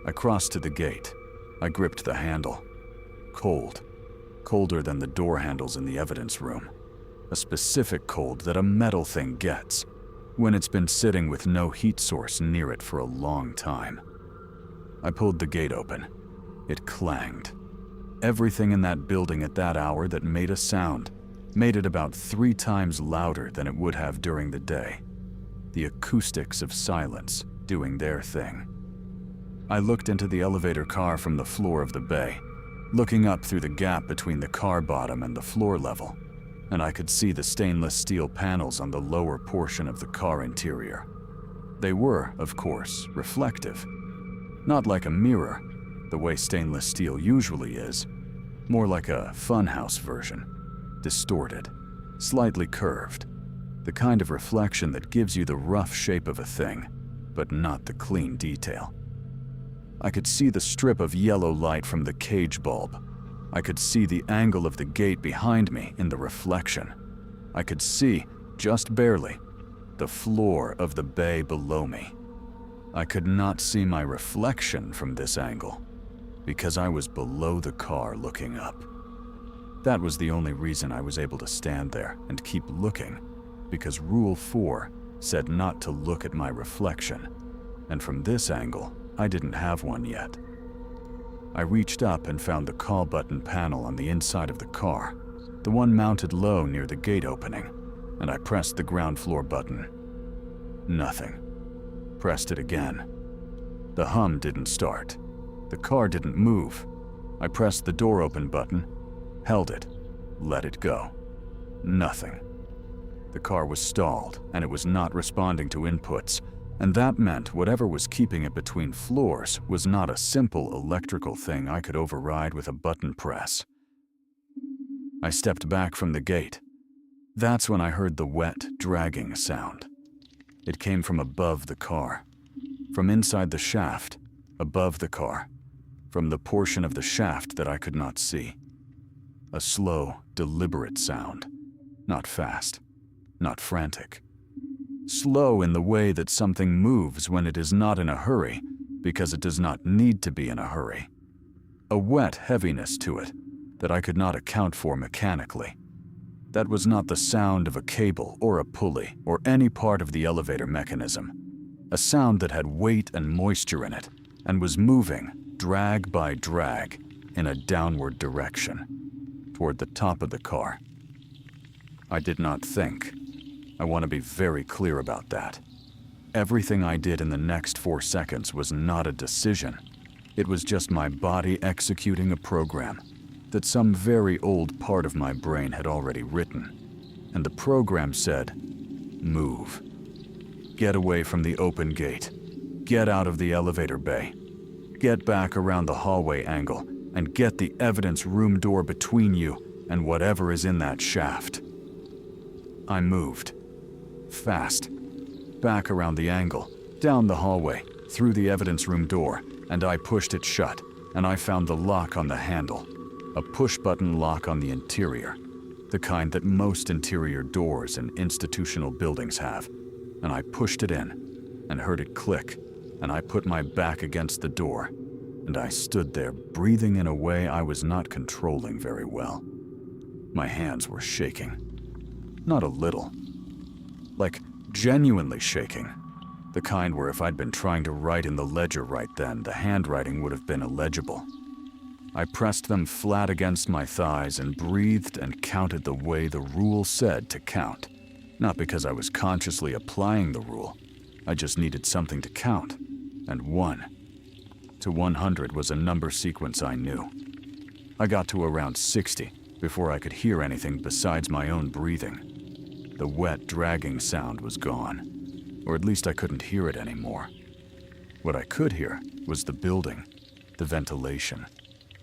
I crossed to the gate. I gripped the handle. Cold. Colder than the door handles in the evidence room. A specific cold that a metal thing gets when it's been sitting with no heat source near it for a long time. I pulled the gate open. It clanged. Everything in that building at that hour that made a sound made it about 3 times louder than it would have during the day. The acoustics of silence doing their thing. I looked into the elevator car from the floor of the bay, looking up through the gap between the car bottom and the floor level, and I could see the stainless steel panels on the lower portion of the car interior. They were, of course, reflective. Not like a mirror, the way stainless steel usually is, more like a funhouse version, distorted, slightly curved, the kind of reflection that gives you the rough shape of a thing, but not the clean detail. I could see the strip of yellow light from the cage bulb. I could see the angle of the gate behind me in the reflection. I could see, just barely, the floor of the bay below me. I could not see my reflection from this angle, because I was below the car looking up. That was the only reason I was able to stand there and keep looking, because Rule 4 said not to look at my reflection, and from this angle, I didn't have one yet. I reached up and found the call button panel on the inside of the car, the one mounted low near the gate opening, and I pressed the ground floor button. Nothing. Pressed it again. The hum didn't start. The car didn't move. I pressed the door open button, held it, let it go. Nothing. The car was stalled, and it was not responding to inputs, and that meant whatever was keeping it between floors was not a simple electrical thing I could override with a button press. I stepped back from the gate. That's when I heard the wet, dragging sound. It came from above the car, from inside the shaft, above the car, from the portion of the shaft that I could not see. A slow, deliberate sound, not fast, not frantic. Slow in the way that something moves when it is not in a hurry, because it does not need to be in a hurry. A wet heaviness to it that I could not account for mechanically. That was not the sound of a cable or a pulley or any part of the elevator mechanism. A sound that had weight and moisture in it and was moving, drag by drag, in a downward direction, toward the top of the car. I did not think. I want to be very clear about that. Everything I did in the next 4 seconds was not a decision. It was just my body executing a program that some very old part of my brain had already written. And the program said, move. Get away from the open gate. Get out of the elevator bay. Get back around the hallway angle and get the evidence room door between you and whatever is in that shaft. I moved. Fast. Back around the angle, down the hallway, through the evidence room door, and I pushed it shut, and I found the lock on the handle. A push-button lock on the interior, the kind that most interior doors in institutional buildings have, and I pushed it in, and heard it click, and I put my back against the door, and I stood there breathing in a way I was not controlling very well. My hands were shaking. Not a little. Like, genuinely shaking. The kind where if I'd been trying to write in the ledger right then, the handwriting would have been illegible. I pressed them flat against my thighs and breathed and counted the way the rule said to count. Not because I was consciously applying the rule. I just needed something to count. And 1 to 100 was a number sequence I knew. I got to around 60 before I could hear anything besides my own breathing. The wet, dragging sound was gone, or at least I couldn't hear it anymore. What I could hear was the building, the ventilation,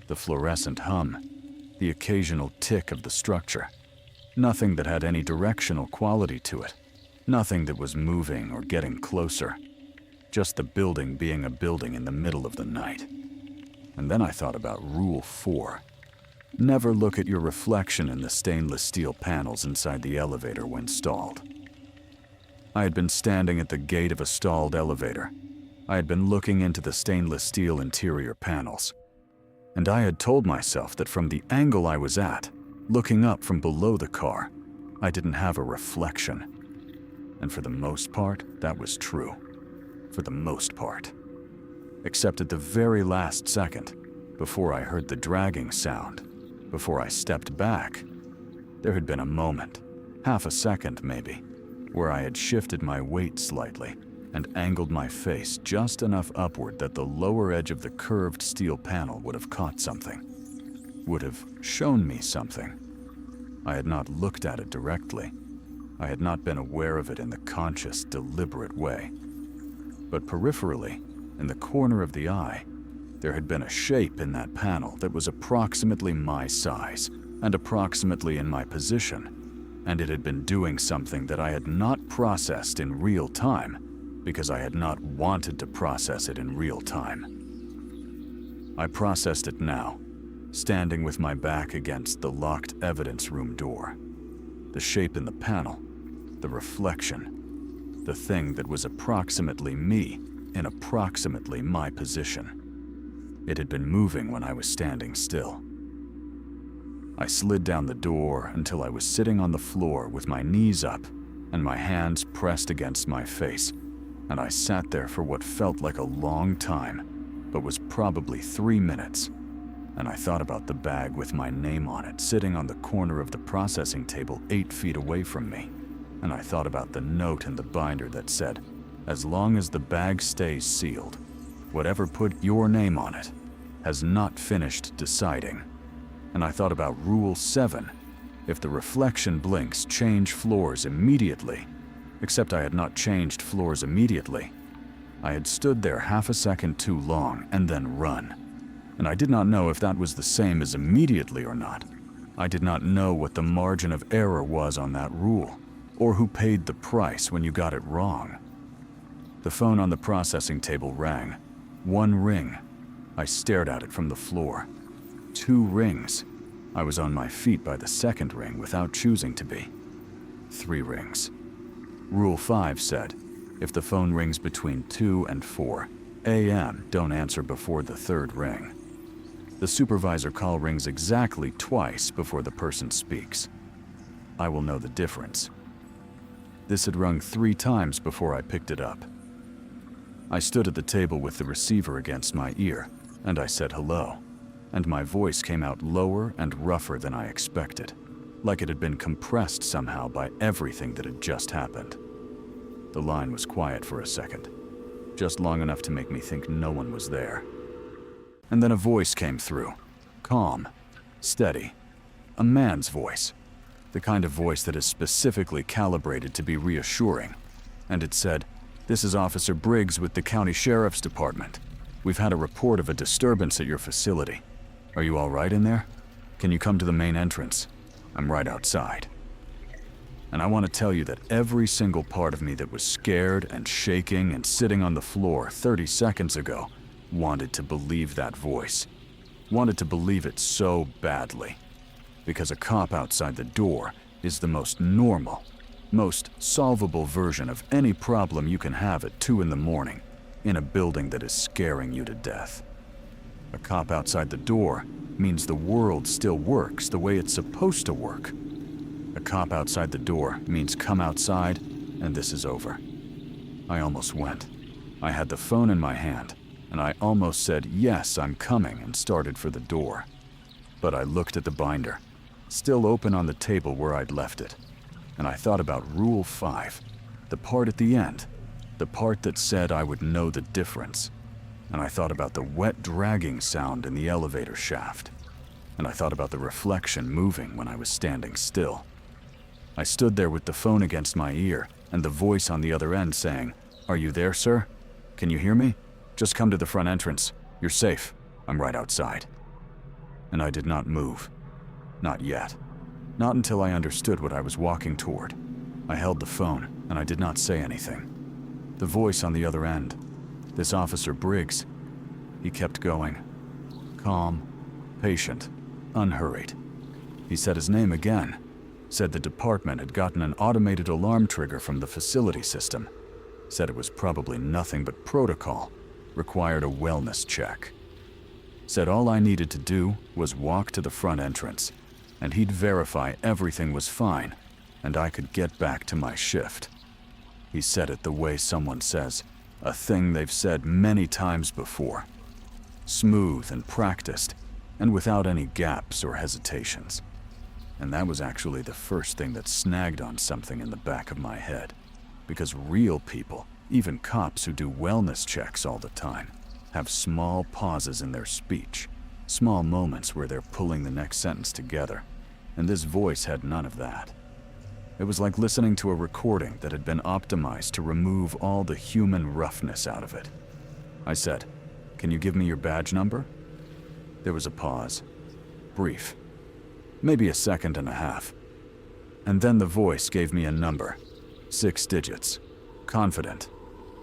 the fluorescent hum, the occasional tick of the structure. Nothing that had any directional quality to it. Nothing that was moving or getting closer. Just the building being a building in the middle of the night. And then I thought about Rule 4. Never look at your reflection in the stainless steel panels inside the elevator when stalled. I had been standing at the gate of a stalled elevator. I had been looking into the stainless steel interior panels. And I had told myself that from the angle I was at, looking up from below the car, I didn't have a reflection. And for the most part, that was true. For the most part. Except at the very last second, before I heard the dragging sound, before I stepped back, there had been a moment, half a second maybe, where I had shifted my weight slightly and angled my face just enough upward that the lower edge of the curved steel panel would have caught something, would have shown me something. I had not looked at it directly. I had not been aware of it in the conscious, deliberate way. But peripherally, in the corner of the eye, there had been a shape in that panel that was approximately my size and approximately in my position, and it had been doing something that I had not processed in real time because I had not wanted to process it in real time. I processed it now, standing with my back against the locked evidence room door. The shape in the panel, the reflection, the thing that was approximately me in approximately my position. It had been moving when I was standing still. I slid down the door until I was sitting on the floor with my knees up and my hands pressed against my face, and I sat there for what felt like a long time, but was probably 3 minutes. And I thought about the bag with my name on it sitting on the corner of the processing table 8 feet away from me. And I thought about the note in the binder that said, as long as the bag stays sealed, whatever put your name on it has not finished deciding. And I thought about Rule 7. If the reflection blinks, change floors immediately. Except I had not changed floors immediately. I had stood there half a second too long and then run. And I did not know if that was the same as immediately or not. I did not know what the margin of error was on that rule, or who paid the price when you got it wrong. The phone on the processing table rang. 1 ring. I stared at it from the floor. 2 rings. I was on my feet by the second ring without choosing to be. 3 rings. Rule 5 said, if the phone rings between 2 and 4 a.m., don't answer before the 3rd ring. The supervisor call rings exactly twice before the person speaks. I will know the difference. This had rung 3 times before I picked it up. I stood at the table with the receiver against my ear, and I said hello, and my voice came out lower and rougher than I expected, like it had been compressed somehow by everything that had just happened. The line was quiet for a second, just long enough to make me think no one was there. And then a voice came through, calm, steady, a man's voice, the kind of voice that is specifically calibrated to be reassuring, and it said, "This is Officer Briggs with the County Sheriff's Department. We've had a report of a disturbance at your facility. Are you all right in there? Can you come to the main entrance? I'm right outside." And I want to tell you that every single part of me that was scared and shaking and sitting on the floor 30 seconds ago wanted to believe that voice. Wanted to believe it so badly. Because a cop outside the door is the most normal, most solvable version of any problem you can have at 2 in the morning in a building that is scaring you to death. A cop outside the door means the world still works the way it's supposed to work. A cop outside the door means come outside, and this is over. I almost went. I had the phone in my hand, and I almost said, yes, I'm coming, and started for the door. But I looked at the binder, still open on the table where I'd left it, and I thought about Rule 5, the part at the end, the part that said I would know the difference. And I thought about the wet dragging sound in the elevator shaft. And I thought about the reflection moving when I was standing still. I stood there with the phone against my ear, and the voice on the other end saying, "Are you there, sir? Can you hear me? Just come to the front entrance. You're safe. I'm right outside." And I did not move. Not yet. Not until I understood what I was walking toward. I held the phone, and I did not say anything. The voice on the other end, this Officer Briggs, he kept going. Calm, patient, unhurried. He said his name again, said the department had gotten an automated alarm trigger from the facility system, said it was probably nothing but protocol, required a wellness check. Said all I needed to do was walk to the front entrance, and he'd verify everything was fine, and I could get back to my shift. He said it the way someone says, a thing they've said many times before. Smooth and practiced, and without any gaps or hesitations. And that was actually the first thing that snagged on something in the back of my head. Because real people, even cops who do wellness checks all the time, have small pauses in their speech, small moments where they're pulling the next sentence together, and this voice had none of that. It was like listening to a recording that had been optimized to remove all the human roughness out of it. I said, "Can you give me your badge number?" There was a pause. Brief. Maybe a second and a half. And then the voice gave me a number. 6 digits. Confident.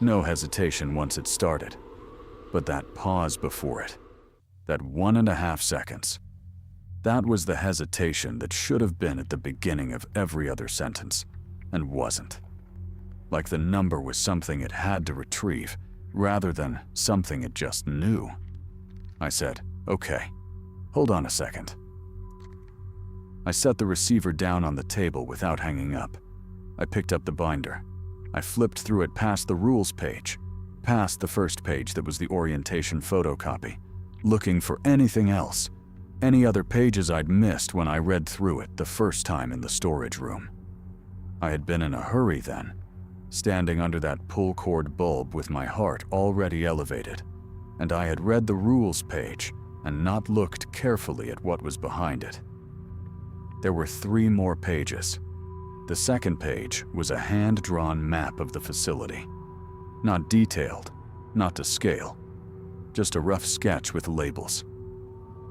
No hesitation once it started. But that pause before it. That 1.5 seconds. That was the hesitation that should have been at the beginning of every other sentence, and wasn't. Like the number was something it had to retrieve, rather than something it just knew. I said, "Okay, hold on a second." I set the receiver down on the table without hanging up. I picked up the binder. I flipped through it past the rules page, past the first page that was the orientation photocopy, looking for anything else. Any other pages I'd missed when I read through it the first time in the storage room. I had been in a hurry then, standing under that pull-cord bulb with my heart already elevated, and I had read the rules page and not looked carefully at what was behind it. There were 3 more pages. The second page was a hand-drawn map of the facility. Not detailed, not to scale, just a rough sketch with labels.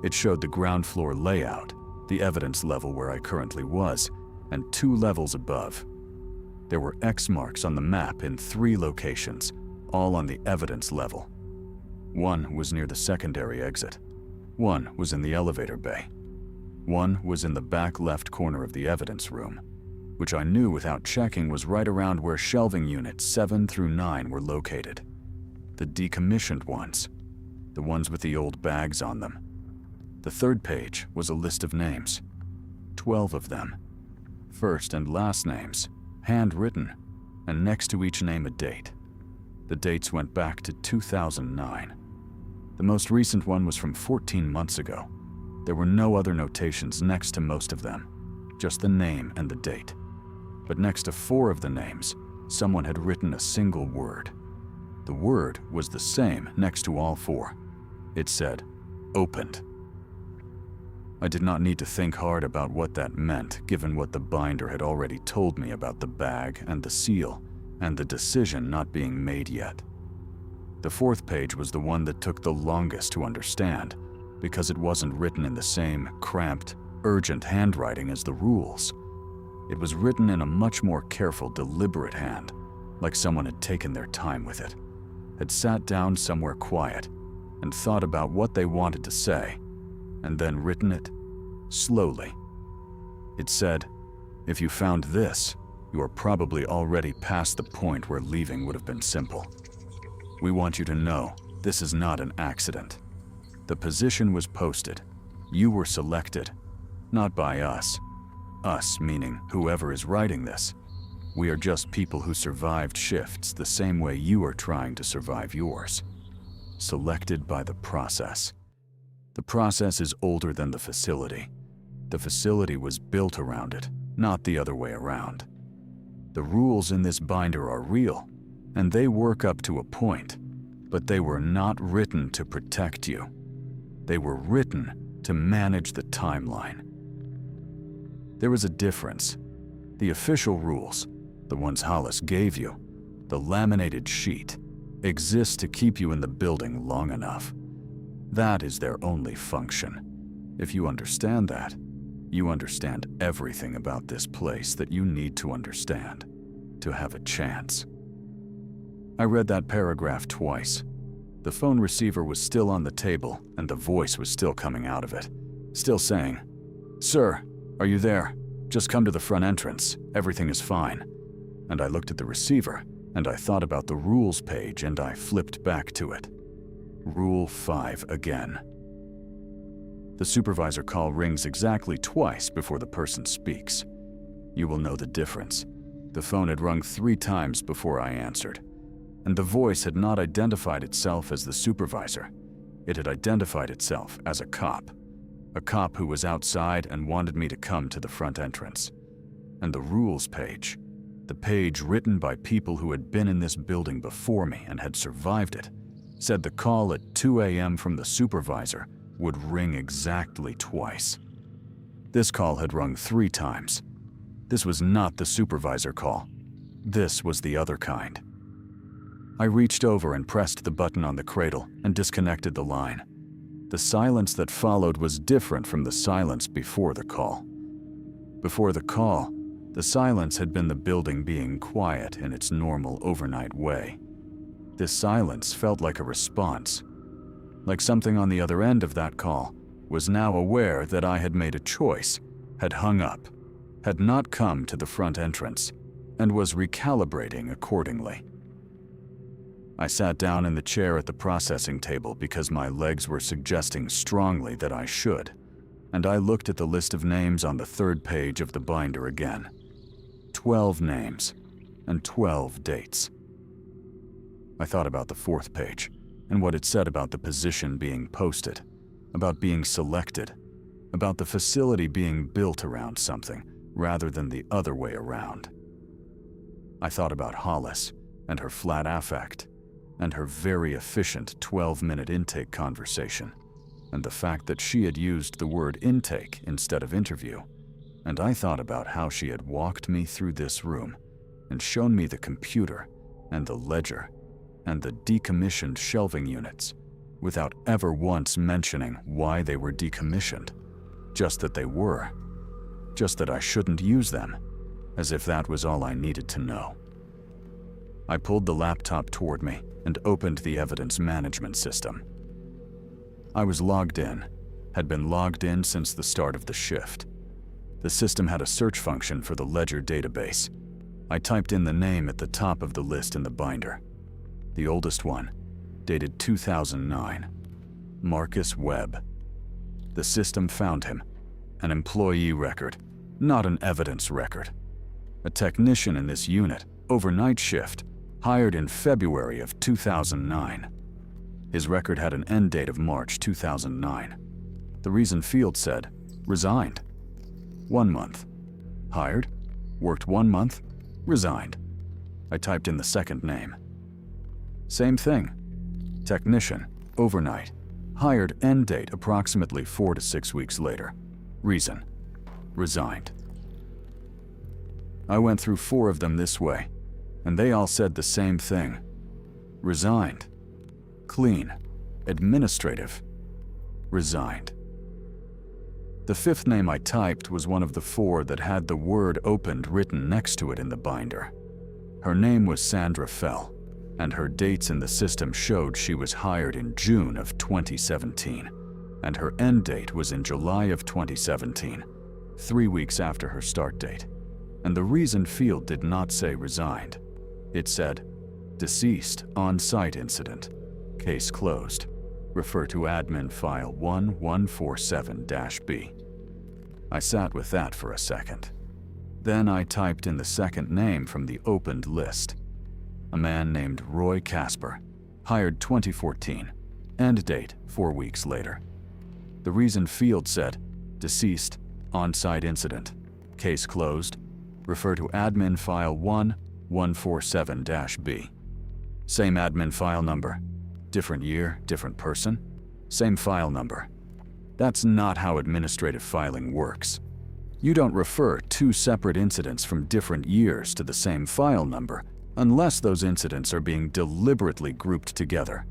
It showed the ground floor layout, the evidence level where I currently was, and 2 levels above. There were X marks on the map in 3 locations, all on the evidence level. 1 was near the secondary exit. 1 was in the elevator bay. 1 was in the back left corner of the evidence room, which I knew without checking was right around where shelving units 7 through 9 were located. The decommissioned ones, the ones with the old bags on them. The third page was a list of names, 12 of them. First and last names, handwritten, and next to each name a date. The dates went back to 2009. The most recent one was from 14 months ago. There were no other notations next to most of them, just the name and the date. But next to 4 of the names, someone had written a single word. The word was the same next to all 4. It said, "Opened." I did not need to think hard about what that meant, given what the binder had already told me about the bag and the seal, and the decision not being made yet. The 4th page was the one that took the longest to understand, because it wasn't written in the same cramped, urgent handwriting as the rules. It was written in a much more careful, deliberate hand, like someone had taken their time with it, had sat down somewhere quiet, and thought about what they wanted to say, and then written it slowly. It said, "If you found this, you are probably already past the point where leaving would have been simple. We want you to know this is not an accident. The position was posted. You were selected, not by us. Us meaning whoever is writing this. We are just people who survived shifts the same way you are trying to survive yours. Selected by the process. The process is older than the facility. The facility was built around it, not the other way around. The rules in this binder are real, and they work up to a point, but they were not written to protect you. They were written to manage the timeline. There is a difference. The official rules, the ones Hollis gave you, the laminated sheet, exist to keep you in the building long enough. That is their only function. If you understand that, you understand everything about this place that you need to understand to have a chance. I read that paragraph twice. The phone receiver was still on the table and the voice was still coming out of it, still saying, "Sir, are you there? Just come to the front entrance. Everything is fine." And I looked at the receiver and I thought about the rules page and I flipped back to it. Rule 5 again. The supervisor call rings exactly twice before the person speaks. You will know the difference. The phone had rung 3 times before I answered, and the voice had not identified itself as the supervisor. It had identified itself as a cop who was outside and wanted me to come to the front entrance. And the rules page, the page written by people who had been in this building before me and had survived it, said the call at 2 a.m. from the supervisor would ring exactly twice. This call had rung 3 times. This was not the supervisor call. This was the other kind. I reached over and pressed the button on the cradle and disconnected the line. The silence that followed was different from the silence before the call. Before the call, the silence had been the building being quiet in its normal overnight way. This silence felt like a response, like something on the other end of that call was now aware that I had made a choice, had hung up, had not come to the front entrance, and was recalibrating accordingly. I sat down in the chair at the processing table because my legs were suggesting strongly that I should, and I looked at the list of names on the 3rd page of the binder again. 12 names and 12 dates. I thought about the 4th page and what it said about the position being posted, about being selected, about the facility being built around something rather than the other way around. I thought about Hollis and her flat affect and her very efficient 12-minute intake conversation and the fact that she had used the word intake instead of interview. And I thought about how she had walked me through this room and shown me the computer and the ledger and the decommissioned shelving units without ever once mentioning why they were decommissioned, just that they were, just that I shouldn't use them, as if that was all I needed to know. I pulled the laptop toward me and opened the evidence management system. I was logged in, had been logged in since the start of the shift. The system had a search function for the ledger database. I typed in the name at the top of the list in the binder. The oldest one, dated 2009, Marcus Webb. The system found him, an employee record, not an evidence record. A technician in this unit, overnight shift, hired in February of 2009. His record had an end date of March 2009. The reason field said, resigned. 1 month. Hired, worked 1 month, resigned. I typed in the second name. Same thing. Technician, overnight, hired, end date approximately 4 to 6 weeks later. Reason, resigned. I went through 4 of them this way, and they all said the same thing. Resigned. Clean. Administrative. Resigned. The 5th name I typed was one of the 4 that had the word opened written next to it in the binder. Her name was Sandra Fell, and her dates in the system showed she was hired in June of 2017, and her end date was in July of 2017, 3 weeks after her start date. And the reason field did not say resigned. It said, deceased on-site incident, case closed. Refer to admin file 1147-B. I sat with that for a second. Then I typed in the second name from the opened list. A man named Roy Casper, hired 2014, end date 4 weeks later. The reason field said, deceased, on-site incident, case closed, refer to admin file 1147-B. Same admin file number, different year, different person, same file number. That's not how administrative filing works. You don't refer two separate incidents from different years to the same file number unless those incidents are being deliberately grouped together.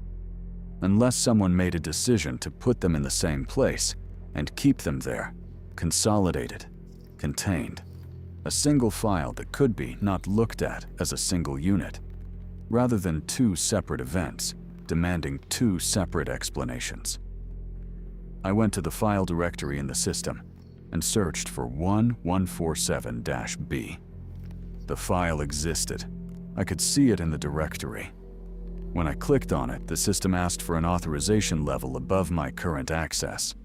Unless someone made a decision to put them in the same place and keep them there, consolidated, contained. A single file that could be not looked at as a single unit, rather than two separate events demanding two separate explanations. I went to the file directory in the system and searched for 1147-B. The file existed. I could see it in the directory. When I clicked on it, the system asked for an authorization level above my current access.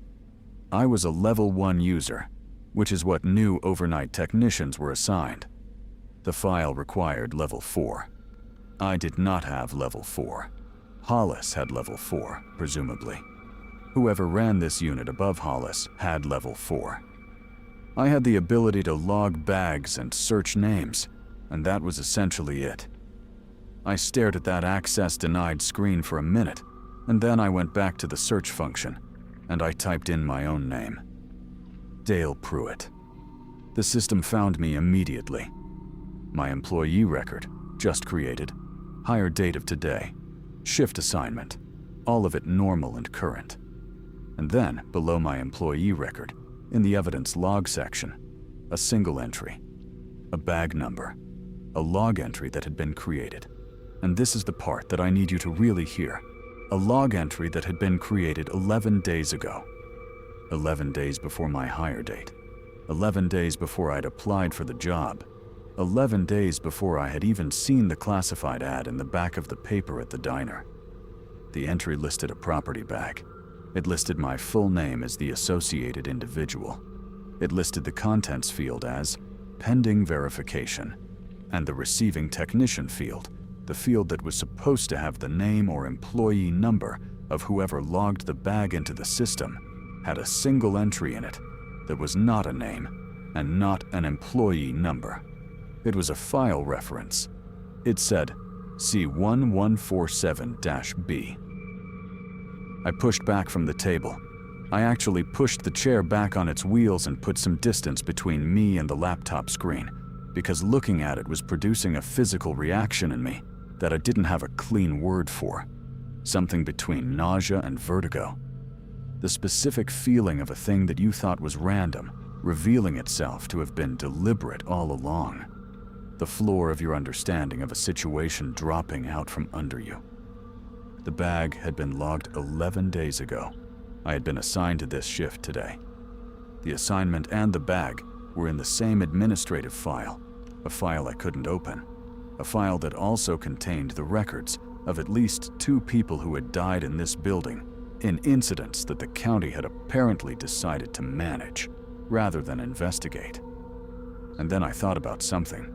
I was a level 1 user, which is what new overnight technicians were assigned. The file required level 4. I did not have level 4. Hollis had level 4, presumably. Whoever ran this unit above Hollis had level 4. I had the ability to log bags and search names, and that was essentially it. I stared at that access denied screen for a minute, and then I went back to the search function, and I typed in my own name. Dale Pruitt. The system found me immediately. My employee record, just created, hire date of today, shift assignment, all of it normal and current. And then, below my employee record, in the evidence log section, a single entry, a bag number, a log entry that had been created. And this is the part that I need you to really hear. A log entry that had been created 11 days ago. 11 days before my hire date. 11 days before I'd applied for the job. 11 days before I had even seen the classified ad in the back of the paper at the diner. The entry listed a property bag. It listed my full name as the associated individual. It listed the contents field as pending verification, and the receiving technician field, the field that was supposed to have the name or employee number of whoever logged the bag into the system, had a single entry in it that was not a name and not an employee number. It was a file reference. It said C1147-B. I pushed back from the table. I actually pushed the chair back on its wheels and put some distance between me and the laptop screen, because looking at it was producing a physical reaction in me that I didn't have a clean word for. Something between nausea and vertigo. The specific feeling of a thing that you thought was random, revealing itself to have been deliberate all along. The floor of your understanding of a situation dropping out from under you. The bag had been logged 11 days ago. I had been assigned to this shift today. The assignment and the bag were in the same administrative file, a file I couldn't open, a file that also contained the records of at least 2 people who had died in this building in incidents that the county had apparently decided to manage rather than investigate. And then I thought about something.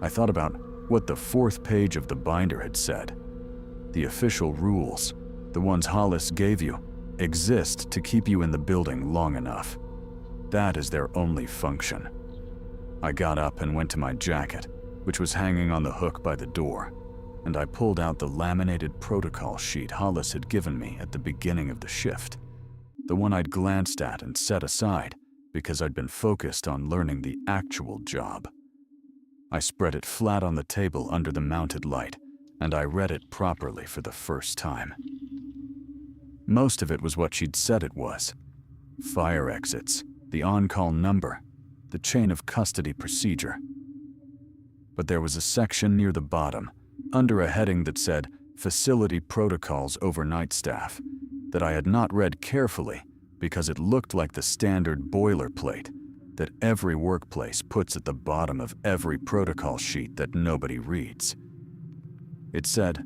I thought about what the 4th page of the binder had said. The official rules, the ones Hollis gave you, exist to keep you in the building long enough. That is their only function. I got up and went to my jacket, which was hanging on the hook by the door, and I pulled out the laminated protocol sheet Hollis had given me at the beginning of the shift, the one I'd glanced at and set aside because I'd been focused on learning the actual job. I spread it flat on the table under the mounted light, and I read it properly for the first time. Most of it was what she'd said it was. Fire exits, the on-call number, the chain of custody procedure. But there was a section near the bottom, under a heading that said Facility Protocols Overnight Staff, that I had not read carefully because it looked like the standard boilerplate that every workplace puts at the bottom of every protocol sheet that nobody reads. It said,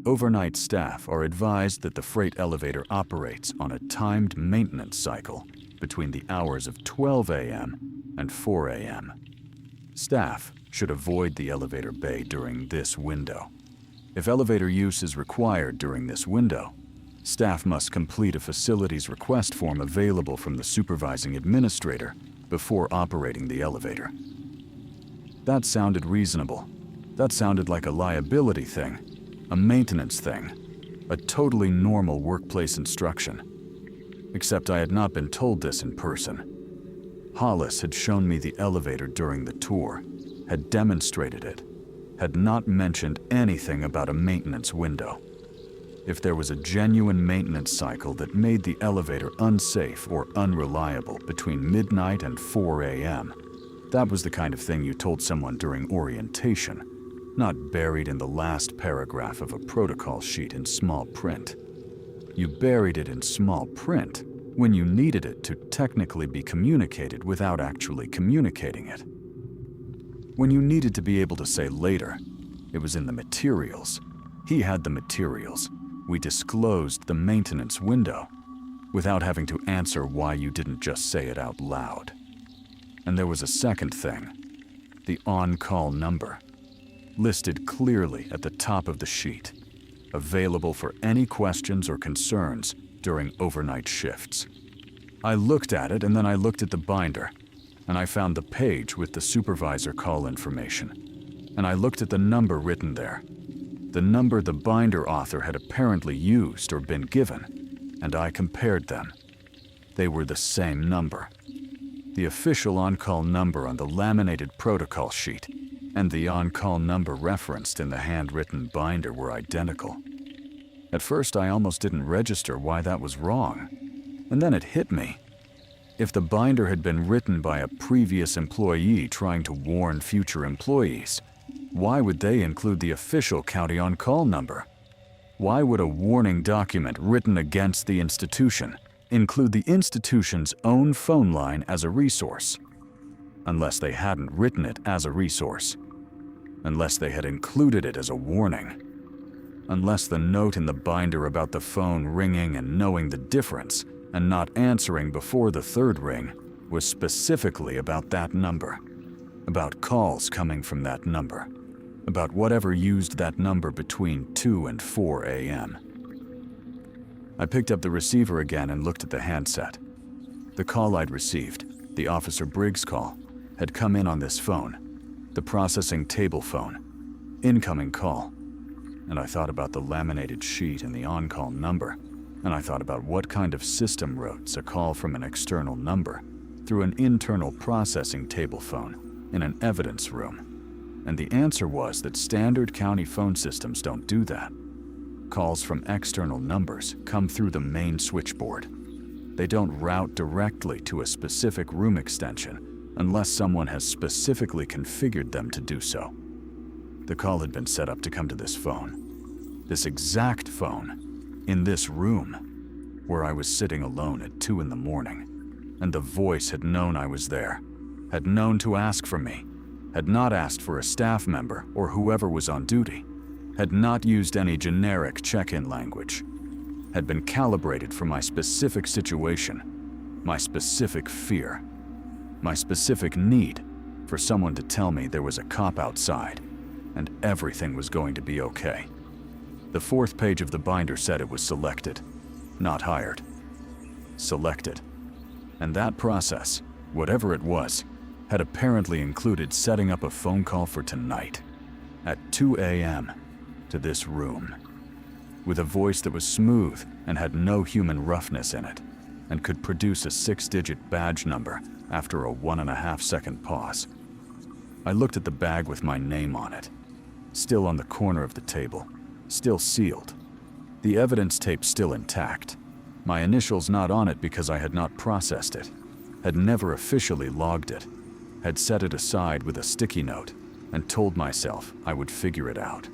overnight staff are advised that the freight elevator operates on a timed maintenance cycle between the hours of 12 a.m. and 4 a.m. Staff should avoid the elevator bay during this window. If elevator use is required during this window, staff must complete a facilities request form available from the supervising administrator before operating the elevator. That sounded reasonable. That sounded like a liability thing, a maintenance thing, a totally normal workplace instruction. Except I had not been told this in person. Hollis had shown me the elevator during the tour, had demonstrated it, had not mentioned anything about a maintenance window. If there was a genuine maintenance cycle that made the elevator unsafe or unreliable between midnight and 4 a.m., that was the kind of thing you told someone during orientation, not buried in the last paragraph of a protocol sheet in small print. You buried it in small print when you needed it to technically be communicated without actually communicating it. When you needed to be able to say later, it was in the materials. He had the materials. We disclosed the maintenance window without having to answer why you didn't just say it out loud. And there was a second thing, the on-call number, listed clearly at the top of the sheet, available for any questions or concerns during overnight shifts. I looked at it and then I looked at the binder, and I found the page with the supervisor call information. And I looked at the number written there, the number the binder author had apparently used or been given, and I compared them. They were the same number. The official on-call number on the laminated protocol sheet and the on-call number referenced in the handwritten binder were identical. At first, I almost didn't register why that was wrong. And then it hit me. If the binder had been written by a previous employee trying to warn future employees, why would they include the official county on-call number? Why would a warning document written against the institution include the institution's own phone line as a resource? Unless they hadn't written it as a resource. Unless they had included it as a warning. Unless the note in the binder about the phone ringing and knowing the difference and not answering before the third ring was specifically about that number, about calls coming from that number, about whatever used that number between 2 and 4 a.m. I picked up the receiver again and looked at the handset. The call I'd received, the Officer Briggs call, had come in on this phone, the processing table phone, incoming call. And I thought about the laminated sheet and the on-call number, and I thought about what kind of system routes a call from an external number through an internal processing table phone in an evidence room. And the answer was that standard county phone systems don't do that. Calls from external numbers come through the main switchboard. They don't route directly to a specific room extension unless someone has specifically configured them to do so. The call had been set up to come to this phone, this exact phone, in this room, where I was sitting alone at 2 in the morning, and the voice had known I was there, had known to ask for me, had not asked for a staff member or whoever was on duty, had not used any generic check-in language, had been calibrated for my specific situation, my specific fear, my specific need for someone to tell me there was a cop outside and everything was going to be okay. The 4th page of the binder said it was selected, not hired. Selected. And that process, whatever it was, had apparently included setting up a phone call for tonight, at 2 a.m., to this room, with a voice that was smooth and had no human roughness in it, and could produce a 6-digit badge number after a 1.5-second pause. I looked at the bag with my name on it, still on the corner of the table, still sealed. The evidence tape still intact. My initials not on it because I had not processed it, had never officially logged it, had set it aside with a sticky note, and told myself I would figure it out.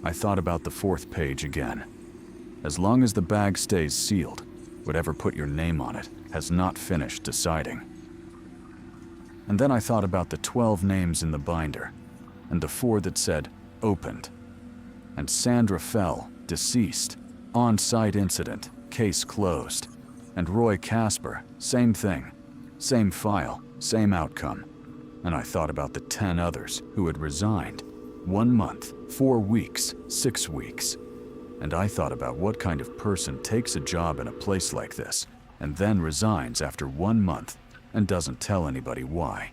I thought about the 4th page again. As long as the bag stays sealed, whatever put your name on it has not finished deciding. And then I thought about the 12 names in the binder, and the 4 that said, opened. And Sandra Fell, deceased, on-site incident, case closed. And Roy Casper, same thing, same file, same outcome. and I thought about the 10 others who had resigned. 1 month, 4 weeks, 6 weeks. And I thought about what kind of person takes a job in a place like this and then resigns after 1 month and doesn't tell anybody why.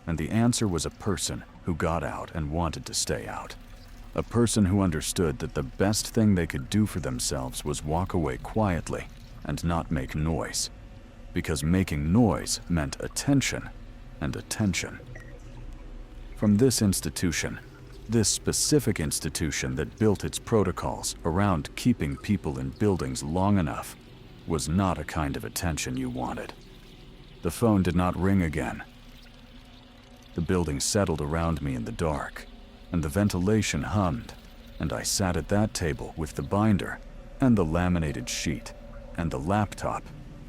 And the answer was a person who got out and wanted to stay out. A person who understood that the best thing they could do for themselves was walk away quietly and not make noise, because making noise meant attention, and attention. From this institution, this specific institution that built its protocols around keeping people in buildings long enough, was not a kind of attention you wanted. The phone did not ring again. The building settled around me in the dark, and the ventilation hummed, and I sat at that table with the binder and the laminated sheet and the laptop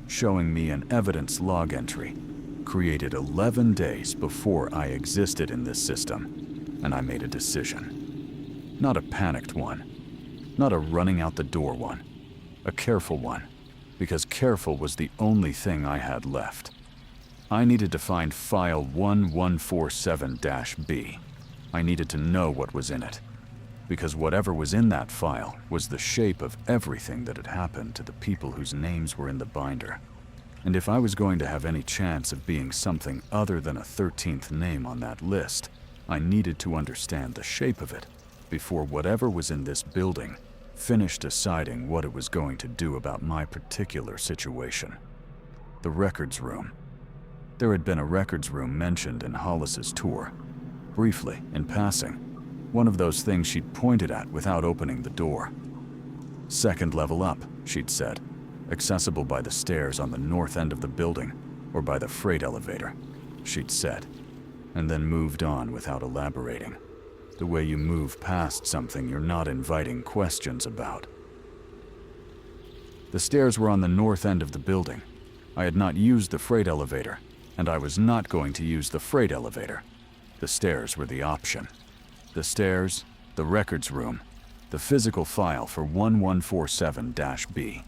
showing me an evidence log entry created 11 days before I existed in this system, and I made a decision. Not a panicked one, not a running out the door one, a careful one, because careful was the only thing I had left. I needed to find file 1147-B. I needed to know what was in it, because whatever was in that file was the shape of everything that had happened to the people whose names were in the binder. And if I was going to have any chance of being something other than a 13th name on that list, I needed to understand the shape of it before whatever was in this building finished deciding what it was going to do about my particular situation. The records room. There had been a records room mentioned in Hollis's tour, briefly, in passing, one of those things she'd pointed at without opening the door. Second level up, she'd said, accessible by the stairs on the north end of the building, or by the freight elevator, she'd said, and then moved on without elaborating, the way you move past something you're not inviting questions about. The stairs were on the north end of the building. I had not used the freight elevator, and I was not going to use the freight elevator. The stairs were the option. The stairs, the records room, the physical file for 1147-B.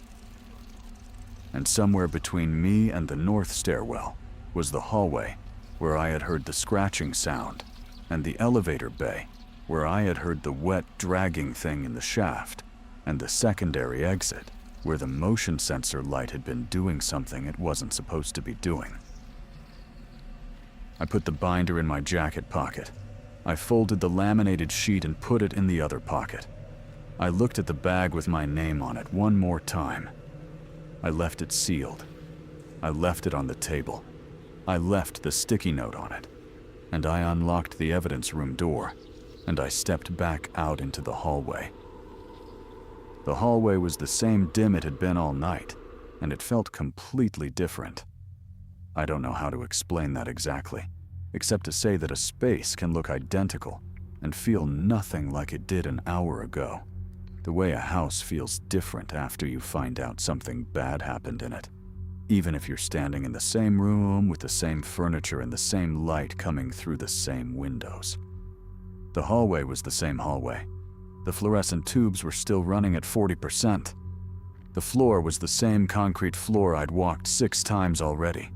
And somewhere between me and the north stairwell was the hallway where I had heard the scratching sound, and the elevator bay where I had heard the wet dragging thing in the shaft, and the secondary exit where the motion sensor light had been doing something it wasn't supposed to be doing. I put the binder in my jacket pocket. I folded the laminated sheet and put it in the other pocket. I looked at the bag with my name on it one more time. I left it sealed. I left it on the table. I left the sticky note on it. And I unlocked the evidence room door, and I stepped back out into the hallway. The hallway was the same dim it had been all night, and it felt completely different. I don't know how to explain that exactly, except to say that a space can look identical and feel nothing like it did an hour ago. The way a house feels different after you find out something bad happened in it, even if you're standing in the same room with the same furniture and the same light coming through the same windows. The hallway was the same hallway. The fluorescent tubes were still running at 40%. The floor was the same concrete floor I'd walked 6 times already.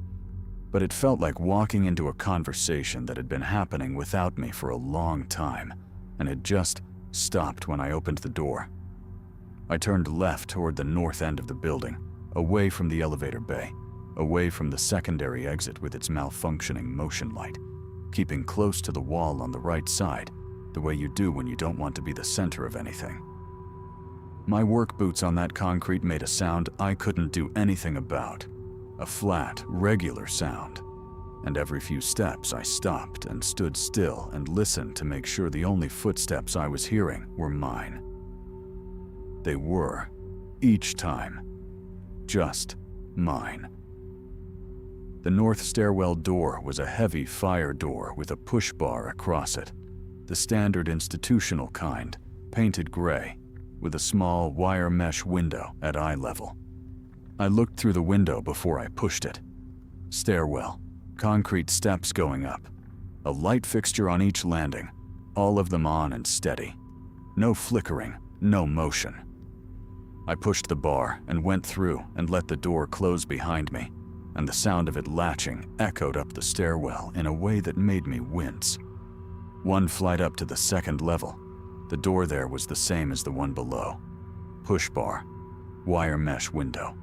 But it felt like walking into a conversation that had been happening without me for a long time, and had just stopped when I opened the door. I turned left toward the north end of the building, away from the elevator bay, away from the secondary exit with its malfunctioning motion light, keeping close to the wall on the right side, the way you do when you don't want to be the center of anything. My work boots on that concrete made a sound I couldn't do anything about, a flat, regular sound. And every few steps I stopped and stood still and listened to make sure the only footsteps I was hearing were mine. They were, each time, just mine. The north stairwell door was a heavy fire door with a push bar across it, the standard institutional kind, painted gray, with a small wire mesh window at eye level. I looked through the window before I pushed it. Stairwell, concrete steps going up, a light fixture on each landing, all of them on and steady. No flickering, no motion. I pushed the bar and went through and let the door close behind me, and the sound of it latching echoed up the stairwell in a way that made me wince. One flight up to the second level, the door there was the same as the one below. Push bar, wire mesh window.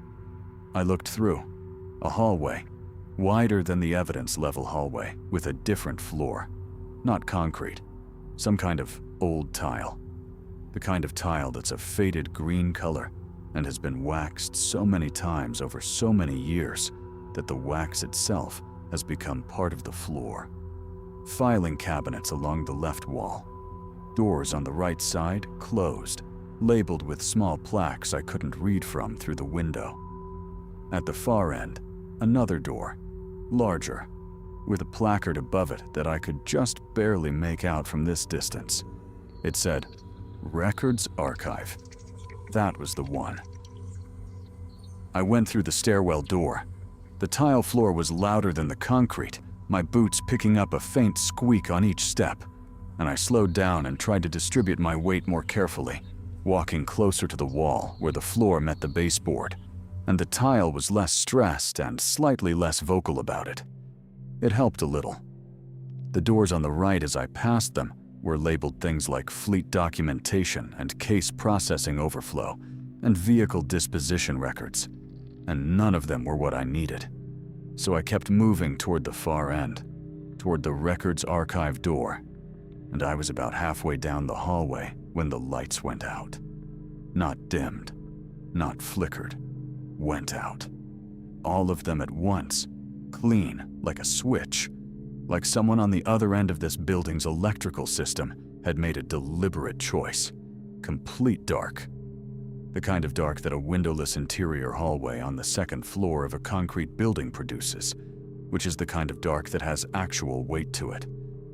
I looked through. A hallway, wider than the evidence level hallway, with a different floor. Not concrete, some kind of old tile. The kind of tile that's a faded green color and has been waxed so many times over so many years that the wax itself has become part of the floor. Filing cabinets along the left wall. Doors on the right side closed, labeled with small plaques I couldn't read from through the window. At the far end, another door, larger, with a placard above it that I could just barely make out from this distance. It said, "Records Archive." That was the one. I went through the stairwell door. The tile floor was louder than the concrete, my boots picking up a faint squeak on each step, and I slowed down and tried to distribute my weight more carefully, walking closer to the wall where the floor met the baseboard, and the tile was less stressed and slightly less vocal about it. It helped a little. The doors on the right as I passed them were labeled things like fleet documentation and case processing overflow and vehicle disposition records, and none of them were what I needed. So I kept moving toward the far end, toward the records archive door, and I was about halfway down the hallway when the lights went out. Not dimmed, not flickered, went out. All of them at once, clean, like a switch, like someone on the other end of this building's electrical system had made a deliberate choice. Complete dark. The kind of dark that a windowless interior hallway on the second floor of a concrete building produces, which is the kind of dark that has actual weight to it,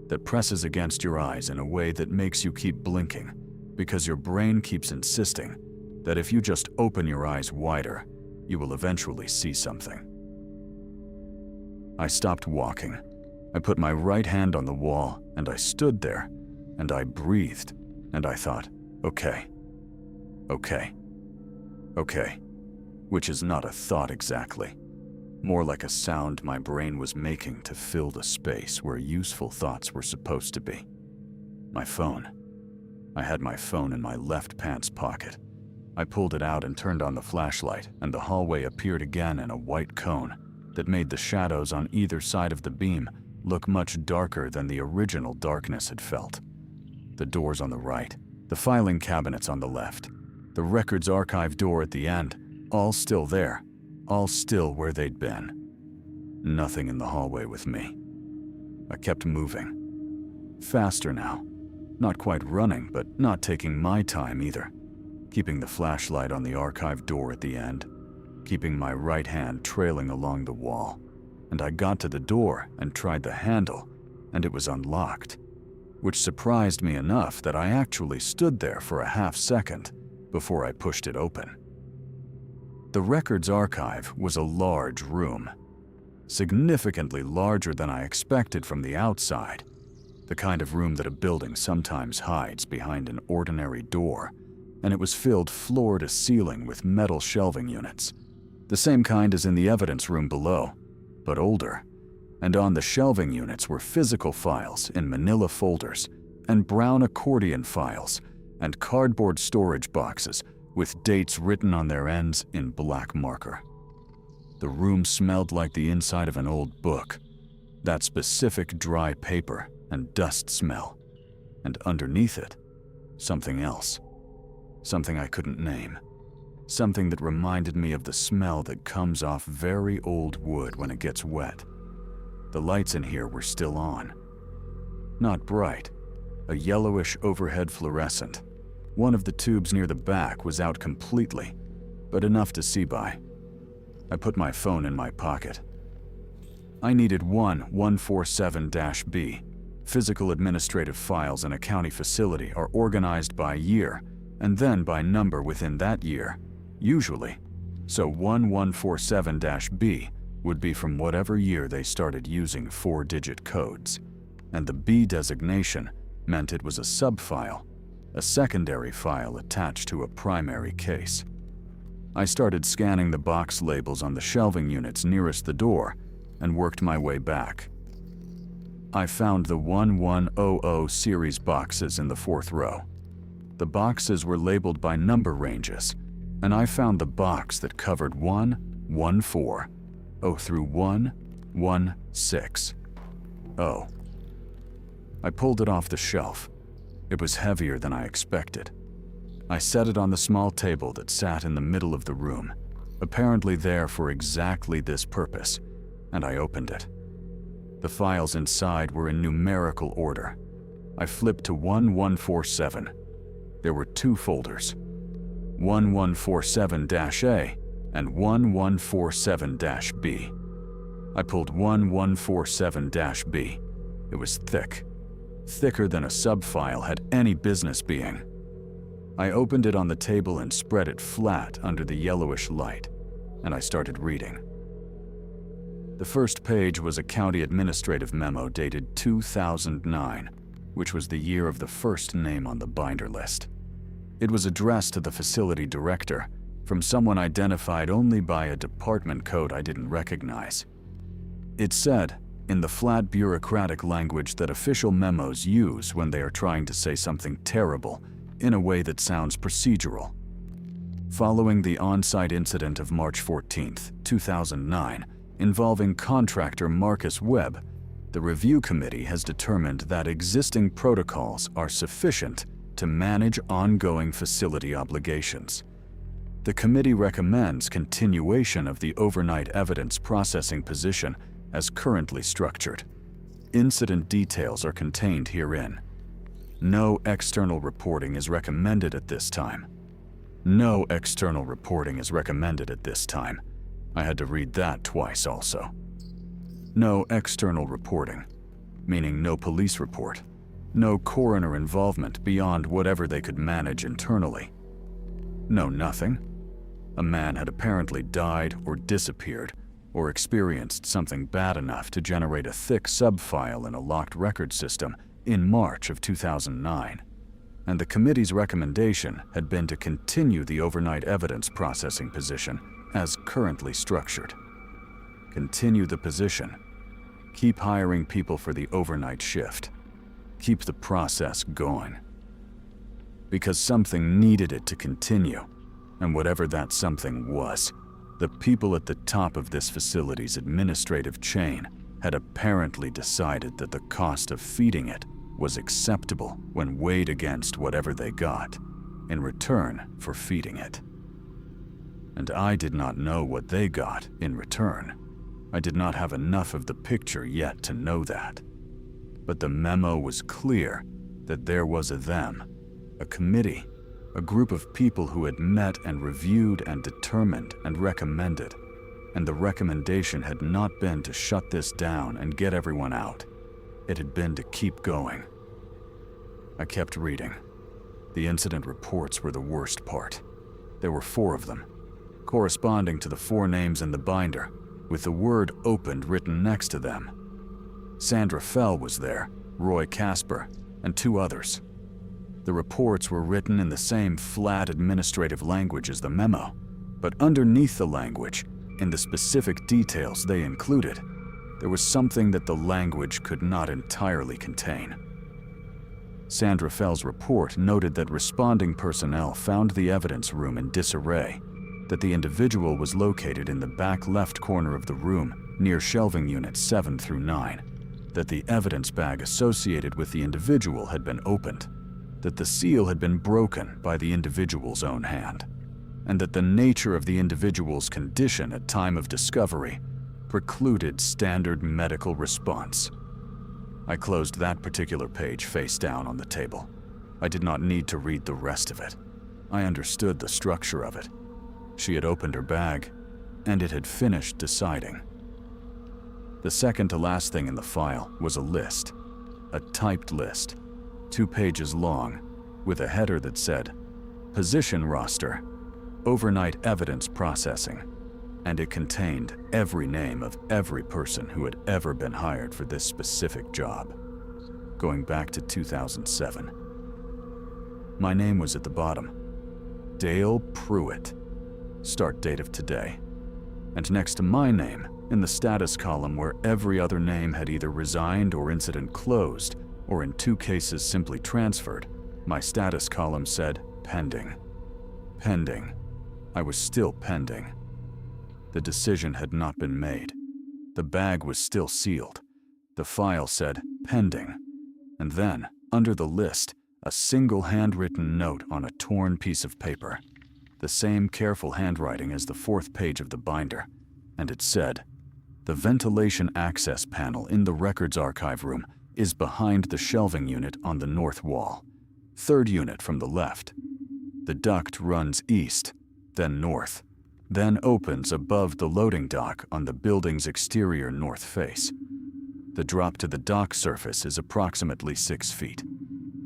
that presses against your eyes in a way that makes you keep blinking, because your brain keeps insisting that if you just open your eyes wider, you will eventually see something. I stopped walking. I put my right hand on the wall, and I stood there, and I breathed, and I thought, okay, which is not a thought exactly, more like a sound my brain was making to fill the space where useful thoughts were supposed to be. My phone. I had my phone in my left pants pocket. I pulled it out and turned on the flashlight, and the hallway appeared again in a white cone that made the shadows on either side of the beam look much darker than the original darkness had felt. The doors on the right, the filing cabinets on the left, the records archive door at the end, all still there, all still where they'd been. Nothing in the hallway with me. I kept moving. Faster now. Not quite running, but not taking my time either. Keeping the flashlight on the archive door at the end, keeping my right hand trailing along the wall. And I got to the door and tried the handle, and it was unlocked, which surprised me enough that I actually stood there for a half second before I pushed it open. The records archive was a large room, significantly larger than I expected from the outside, the kind of room that a building sometimes hides behind an ordinary door, and it was filled floor to ceiling with metal shelving units, the same kind as in the evidence room below, but older. And on the shelving units were physical files in manila folders, and brown accordion files, and cardboard storage boxes with dates written on their ends in black marker. The room smelled like the inside of an old book, that specific dry paper and dust smell, and underneath it, something else. Something I couldn't name. Something that reminded me of the smell that comes off very old wood when it gets wet. The lights in here were still on. Not bright, a yellowish overhead fluorescent. One of the tubes near the back was out completely, but enough to see by. I put my phone in my pocket. I needed 147-B. Physical administrative files in a county facility are organized by year and then by number within that year, usually. So 1147-B would be from whatever year they started using 4-digit codes, and the B designation meant it was a subfile, a secondary file attached to a primary case. I started scanning the box labels on the shelving units nearest the door and worked my way back. I found the 1100 series boxes in the fourth row. The boxes were labeled by number ranges, and I found the box that covered 114 through 116. I pulled it off the shelf. It was heavier than I expected. I set it on the small table that sat in the middle of the room, apparently there for exactly this purpose, and I opened it. The files inside were in numerical order. I flipped to 1147. There were two folders, 1147-A and 1147-B. I pulled 1147-B. It was thick, thicker than a subfile had any business being. I opened it on the table and spread it flat under the yellowish light, and I started reading. The first page was a county administrative memo dated 2009, which was the year of the first name on the binder list. It was addressed to the facility director from someone identified only by a department code I didn't recognize. It said, in the flat bureaucratic language that official memos use when they are trying to say something terrible in a way that sounds procedural. Following the on-site incident of March 14, 2009, involving contractor Marcus Webb, the review committee has determined that existing protocols are sufficient to manage ongoing facility obligations. The committee recommends continuation of the overnight evidence processing position as currently structured. Incident details are contained herein. No external reporting is recommended at this time. No external reporting is recommended at this time. I had to read that twice also. No external reporting, meaning no police report, no coroner involvement beyond whatever they could manage internally. No nothing. A man had apparently died or disappeared or experienced something bad enough to generate a thick subfile in a locked record system in March of 2009, and the committee's recommendation had been to continue the overnight evidence processing position as currently structured. Continue the position. Keep hiring people for the overnight shift. Keep the process going. Because something needed it to continue, and whatever that something was, the people at the top of this facility's administrative chain had apparently decided that the cost of feeding it was acceptable when weighed against whatever they got in return for feeding it. And I did not know what they got in return. I did not have enough of the picture yet to know that. But the memo was clear that there was a them, a committee, a group of people who had met and reviewed and determined and recommended, and the recommendation had not been to shut this down and get everyone out. It had been to keep going. I kept reading. The incident reports were the worst part. There were 4 of them, corresponding to the 4 names in the binder, with the word opened written next to them. Sandra Fell was there, Roy Casper, and 2 others. The reports were written in the same flat administrative language as the memo, but underneath the language, in the specific details they included, there was something that the language could not entirely contain. Sandra Fell's report noted that responding personnel found the evidence room in disarray, that the individual was located in the back left corner of the room near shelving units 7 through 9, that the evidence bag associated with the individual had been opened, that the seal had been broken by the individual's own hand, and that the nature of the individual's condition at time of discovery precluded standard medical response. I closed that particular page face down on the table. I did not need to read the rest of it. I understood the structure of it. She had opened her bag, and it had finished deciding. The second to last thing in the file was a list, a typed list, 2 pages long, with a header that said, Position Roster, Overnight Evidence Processing, and it contained every name of every person who had ever been hired for this specific job, going back to 2007. My name was at the bottom, Dale Pruitt. start date of today. And next to my name, in the status column where every other name had either resigned or incident closed, or in 2 cases simply transferred, my status column said pending. Pending. I was still pending. The decision had not been made. The bag was still sealed. The file said pending. And then, under the list, a single handwritten note on a torn piece of paper. The same careful handwriting as the 4th page of the binder. And it said, "The ventilation access panel in the records archive room is behind the shelving unit on the north wall. 3rd unit from the left. The duct runs east, then north, then opens above the loading dock on the building's exterior north face. The drop to the dock surface is approximately 6 feet.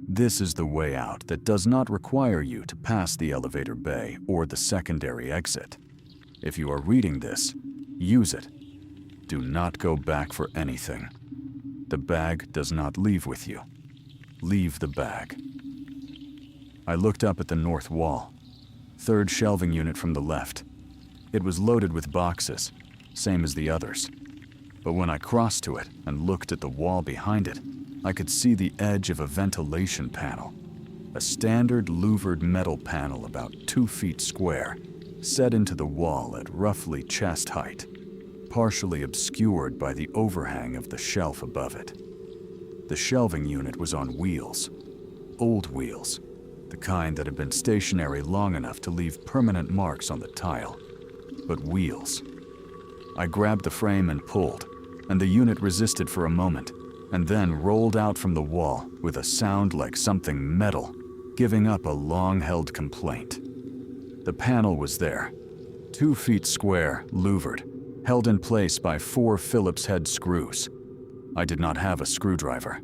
This is the way out that does not require you to pass the elevator bay or the secondary exit. If you are reading this, use it. Do not go back for anything. The bag does not leave with you. Leave the bag." I looked up at the north wall. 3rd shelving unit from the left. It was loaded with boxes, same as the others. But when I crossed to it and looked at the wall behind it, I could see the edge of a ventilation panel. A standard louvered metal panel about 2 feet square, set into the wall at roughly chest height, partially obscured by the overhang of the shelf above it. The shelving unit was on wheels. Old wheels. The kind that had been stationary long enough to leave permanent marks on the tile. But wheels. I grabbed the frame and pulled, and the unit resisted for a moment, and then rolled out from the wall with a sound like something metal, giving up a long-held complaint. The panel was there, 2 feet square, louvered, held in place by 4 Phillips head screws. I did not have a screwdriver.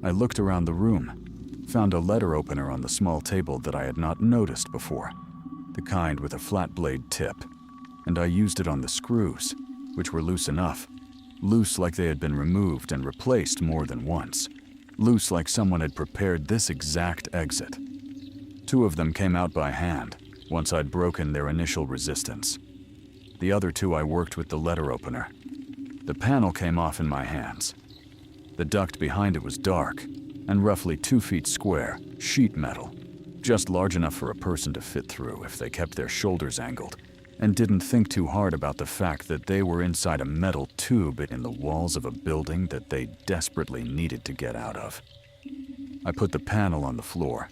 I looked around the room, found a letter opener on the small table that I had not noticed before, the kind with a flat blade tip, and I used it on the screws, which were loose enough, loose like they had been removed and replaced more than once, loose like someone had prepared this exact exit. 2 of them came out by hand, once I'd broken their initial resistance. The other 2 I worked with the letter opener. The panel came off in my hands. The duct behind it was dark, and roughly 2 feet square, sheet metal, just large enough for a person to fit through if they kept their shoulders angled, and didn't think too hard about the fact that they were inside a metal tube in the walls of a building that they desperately needed to get out of. I put the panel on the floor.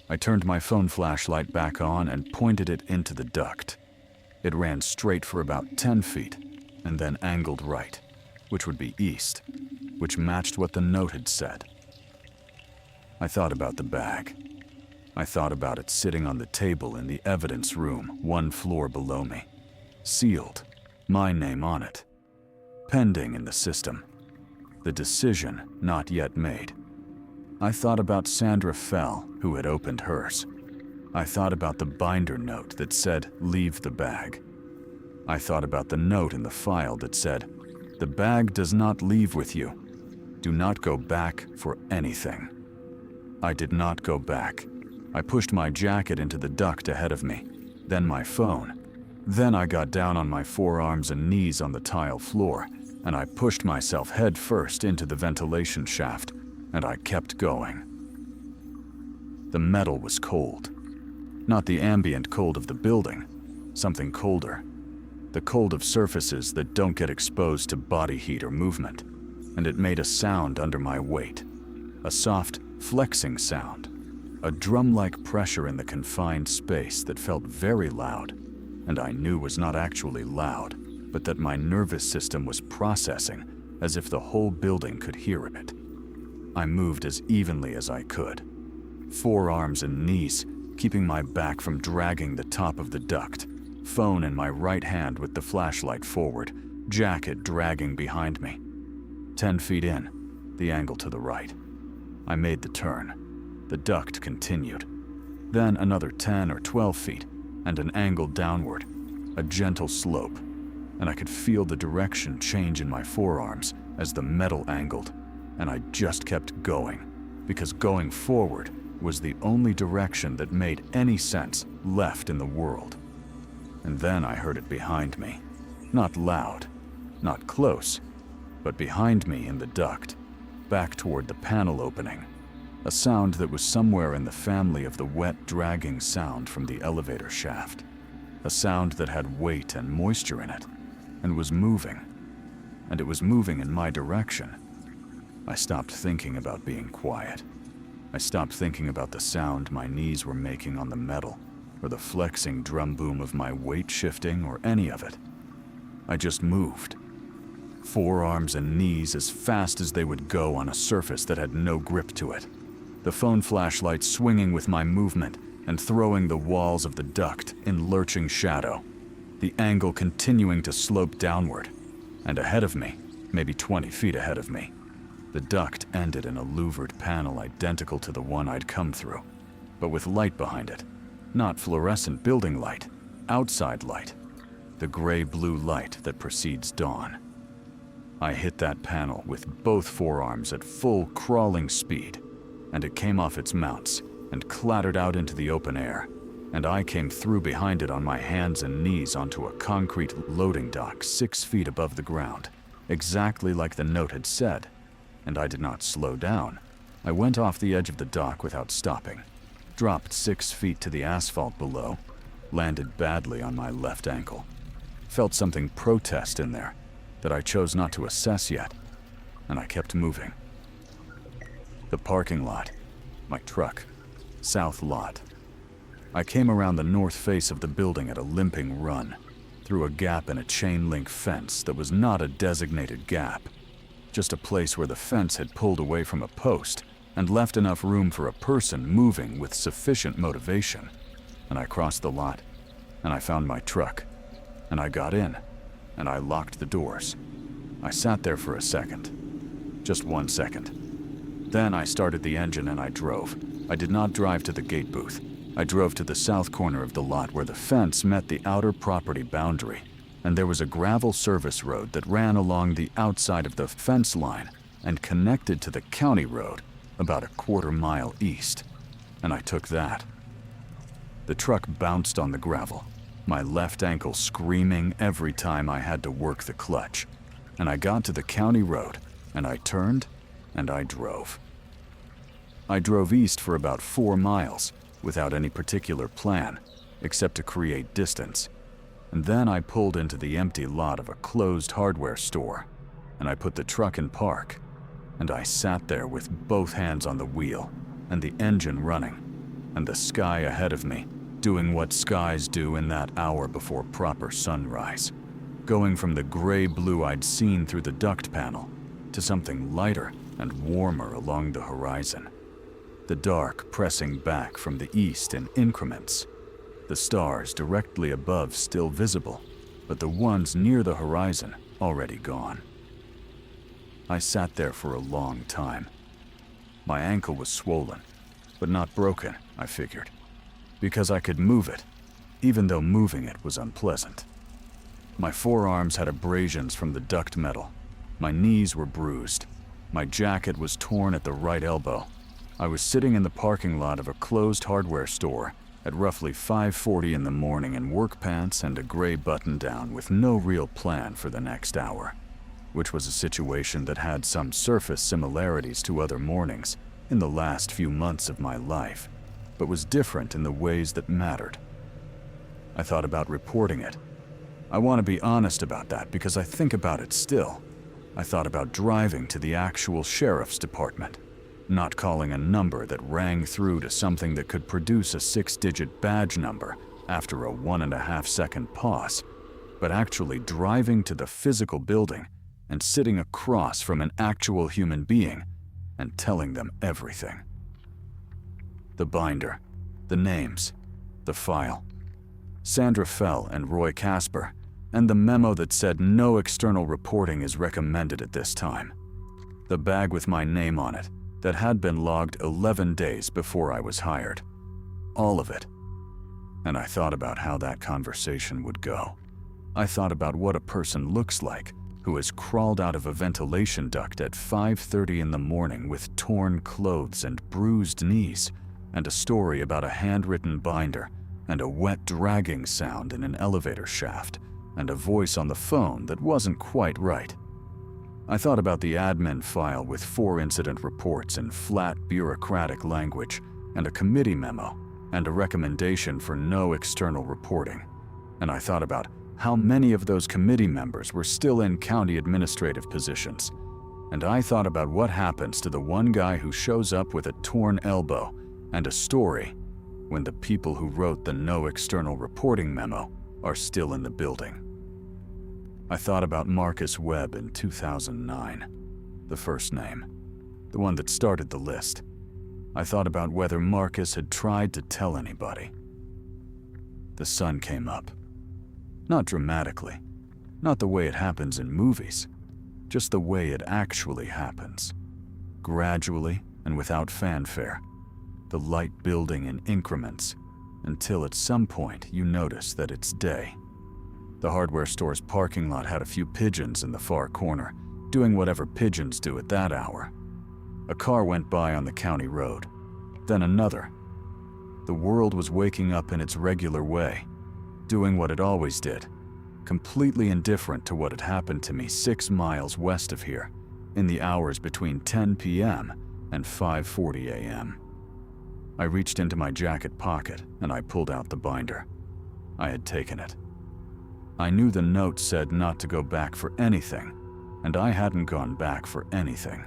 I turned my phone flashlight back on and pointed it into the duct. It ran straight for about 10 feet, and then angled right, which would be east, which matched what the note had said. I thought about the bag. I thought about it sitting on the table in the evidence room 1 floor below me. Sealed, my name on it. Pending in the system. The decision not yet made. I thought about Sandra Fell, who had opened hers. I thought about the binder note that said, "Leave the bag." I thought about the note in the file that said, "The bag does not leave with you. Do not go back for anything." I did not go back. I pushed my jacket into the duct ahead of me, then my phone. Then I got down on my forearms and knees on the tile floor, and I pushed myself head first into the ventilation shaft, and I kept going. The metal was cold. Not the ambient cold of the building, something colder. The cold of surfaces that don't get exposed to body heat or movement, and it made a sound under my weight. A soft, flexing sound. A drum-like pressure in the confined space that felt very loud, and I knew was not actually loud, but that my nervous system was processing as if the whole building could hear it. I moved as evenly as I could. Forearms and knees, keeping my back from dragging the top of the duct, phone in my right hand with the flashlight forward, jacket dragging behind me. 10 feet in, the angle to the right. I made the turn. The duct continued. Then another 10 or 12 feet, and an angle downward, a gentle slope, and I could feel the direction change in my forearms as the metal angled, and I just kept going, because going forward was the only direction that made any sense left in the world. And then I heard it behind me. Not loud, not close, but behind me in the duct, back toward the panel opening. A sound that was somewhere in the family of the wet, dragging sound from the elevator shaft. A sound that had weight and moisture in it, and was moving. And it was moving in my direction. I stopped thinking about being quiet. I stopped thinking about the sound my knees were making on the metal, or the flexing drum boom of my weight shifting, or any of it. I just moved. Forearms and knees as fast as they would go on a surface that had no grip to it. The phone flashlight swinging with my movement and throwing the walls of the duct in lurching shadow. The angle continuing to slope downward. And ahead of me, maybe 20 feet ahead of me, the duct ended in a louvered panel identical to the one I'd come through, but with light behind it. Not fluorescent building light, outside light. The gray-blue light that precedes dawn. I hit that panel with both forearms at full crawling speed, and it came off its mounts and clattered out into the open air, and I came through behind it on my hands and knees onto a concrete loading dock 6 feet above the ground, exactly like the note had said, and I did not slow down. I went off the edge of the dock without stopping, dropped 6 feet to the asphalt below, landed badly on my left ankle. Felt something protest in there that I chose not to assess yet, and I kept moving. The parking lot, my truck, south lot. I came around the north face of the building at a limping run, through a gap in a chain-link fence that was not a designated gap, just a place where the fence had pulled away from a post and left enough room for a person moving with sufficient motivation. And I crossed the lot, and I found my truck, and I got in, and I locked the doors. I sat there for a second, just 1 second. Then I started the engine and I drove. I did not drive to the gate booth. I drove to the south corner of the lot where the fence met the outer property boundary, and there was a gravel service road that ran along the outside of the fence line and connected to the county road about a 1/4 mile east, and I took that. The truck bounced on the gravel, my left ankle screaming every time I had to work the clutch, and I got to the county road, and I turned, and I drove. I drove east for about 4 miles, without any particular plan, except to create distance. And then I pulled into the empty lot of a closed hardware store, and I put the truck in park, and I sat there with both hands on the wheel, and the engine running, and the sky ahead of me, doing what skies do in that hour before proper sunrise, going from the gray-blue I'd seen through the duct panel to something lighter and warmer along the horizon. The dark pressing back from the east in increments. The stars directly above still visible, but the ones near the horizon already gone. I sat there for a long time. My ankle was swollen, but not broken, I figured, because I could move it, even though moving it was unpleasant. My forearms had abrasions from the duct metal. My knees were bruised. My jacket was torn at the right elbow. I was sitting in the parking lot of a closed hardware store at roughly 5:40 in the morning in work pants and a gray button-down with no real plan for the next hour, which was a situation that had some surface similarities to other mornings in the last few months of my life, but was different in the ways that mattered. I thought about reporting it. I want to be honest about that because I think about it still. I thought about driving to the actual sheriff's department, not calling a number that rang through to something that could produce a 6-digit badge number after a 1.5-second pause, but actually driving to the physical building and sitting across from an actual human being and telling them everything. The binder, the names, the file, Sandra Fell and Roy Casper, and the memo that said no external reporting is recommended at this time. The bag with my name on it that had been logged 11 days before I was hired. All of it. And I thought about how that conversation would go. I thought about what a person looks like who has crawled out of a ventilation duct at 5:30 in the morning with torn clothes and bruised knees, and a story about a handwritten binder and a wet dragging sound in an elevator shaft, and a voice on the phone that wasn't quite right. I thought about the admin file with 4 incident reports in flat bureaucratic language, and a committee memo, and a recommendation for no external reporting. And I thought about how many of those committee members were still in county administrative positions. And I thought about what happens to the one guy who shows up with a torn elbow and a story when the people who wrote the no external reporting memo are still in the building. I thought about Marcus Webb in 2009, the first name, the one that started the list. I thought about whether Marcus had tried to tell anybody. The sun came up. Not dramatically, not the way it happens in movies, just the way it actually happens. Gradually and without fanfare, the light building in increments, until at some point you notice that it's day. The hardware store's parking lot had a few pigeons in the far corner, doing whatever pigeons do at that hour. A car went by on the county road, then another. The world was waking up in its regular way, doing what it always did, completely indifferent to what had happened to me 6 miles west of here, in the hours between 10 p.m. and 5:40 a.m. I reached into my jacket pocket and I pulled out the binder. I had taken it. I knew the note said not to go back for anything, and I hadn't gone back for anything.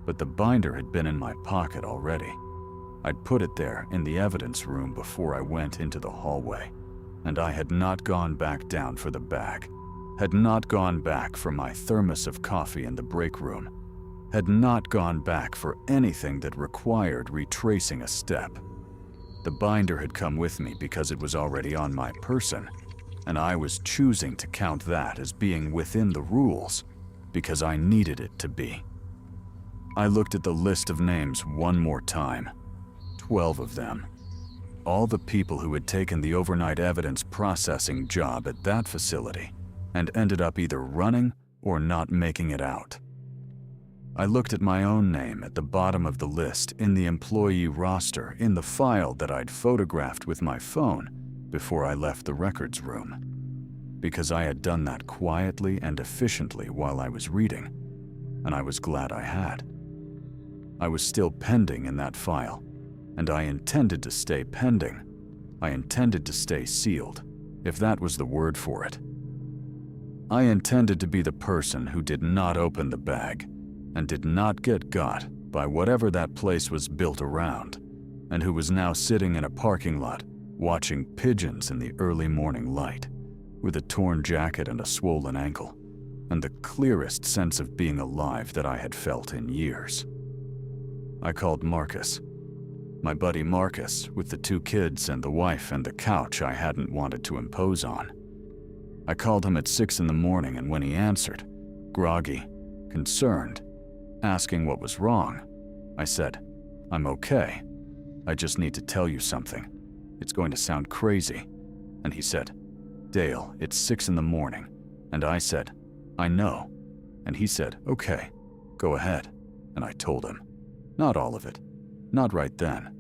But the binder had been in my pocket already. I'd put it there in the evidence room before I went into the hallway, and I had not gone back down for the bag, had not gone back for my thermos of coffee in the break room, had not gone back for anything that required retracing a step. The binder had come with me because it was already on my person, and I was choosing to count that as being within the rules because I needed it to be. I looked at the list of names one more time. 12 of them. All the people who had taken the overnight evidence processing job at that facility and ended up either running or not making it out. I looked at my own name at the bottom of the list in the employee roster in the file that I'd photographed with my phone before I left the records room, because I had done that quietly and efficiently while I was reading, and I was glad I had. I was still pending in that file, and I intended to stay pending. I intended to stay sealed, if that was the word for it. I intended to be the person who did not open the bag and did not get got by whatever that place was built around, and who was now sitting in a parking lot watching pigeons in the early morning light, with a torn jacket and a swollen ankle, and the clearest sense of being alive that I had felt in years. I called Marcus. My buddy Marcus, with the 2 kids and the wife and the couch I hadn't wanted to impose on. I called him at 6 in the morning, and when he answered, groggy, concerned, asking what was wrong, I said, "I'm okay. I just need to tell you something. It's going to sound crazy." And he said, "Dale, it's 6 in the morning." And I said, "I know." And he said, "Okay, go ahead." And I told him. Not all of it. Not right then,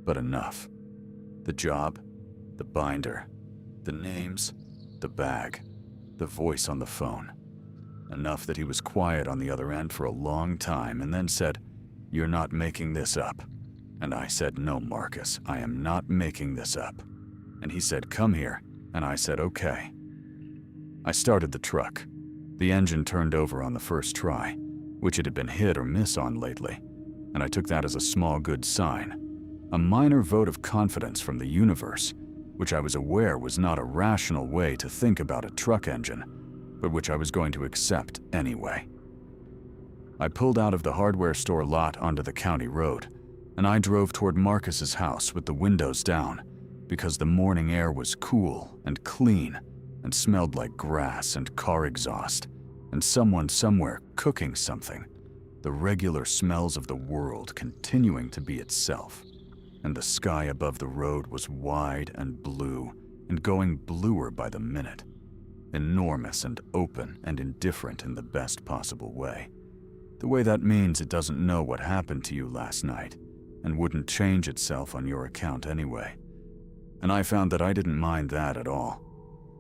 but enough. The job, the binder, the names, the bag, the voice on the phone. Enough that he was quiet on the other end for a long time and then said, "You're not making this up." And I said, "No, Marcus, I am not making this up." And he said, "Come here." And I said, "Okay." I started the truck. The engine turned over on the first try, which it had been hit or miss on lately, and I took that as a small good sign, a minor vote of confidence from the universe, which I was aware was not a rational way to think about a truck engine, but which I was going to accept anyway. I pulled out of the hardware store lot onto the county road, and I drove toward Marcus's house with the windows down, because the morning air was cool and clean and smelled like grass and car exhaust and someone somewhere cooking something, the regular smells of the world continuing to be itself. And the sky above the road was wide and blue and going bluer by the minute, enormous and open and indifferent in the best possible way. The way that means it doesn't know what happened to you last night and wouldn't change itself on your account anyway. and I found that I didn't mind that at all.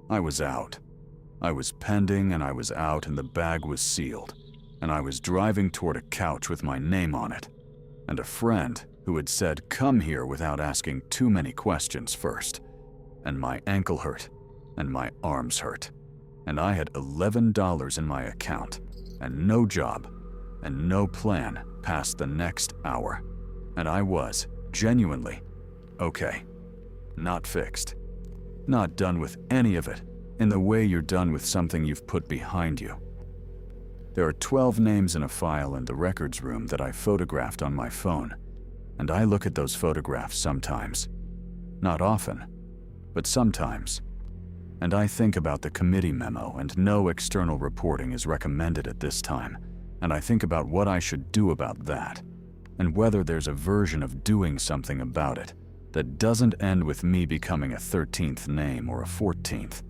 I was out. I was pending and I was out and the bag was sealed, and I was driving toward a couch with my name on it, and a friend who had said come here without asking too many questions first, and my ankle hurt, and my arms hurt, and I had $11 in my account, and no job, and no plan past the next hour, and I was, genuinely, okay. Not fixed. Not done with any of it, in the way you're done with something you've put behind you. There are 12 names in a file in the records room that I photographed on my phone, and I look at those photographs sometimes. Not often, but sometimes. And I think about the committee memo and no external reporting is recommended at this time, and I think about what I should do about that, and whether there's a version of doing something about it that doesn't end with me becoming a 13th name or a 14th,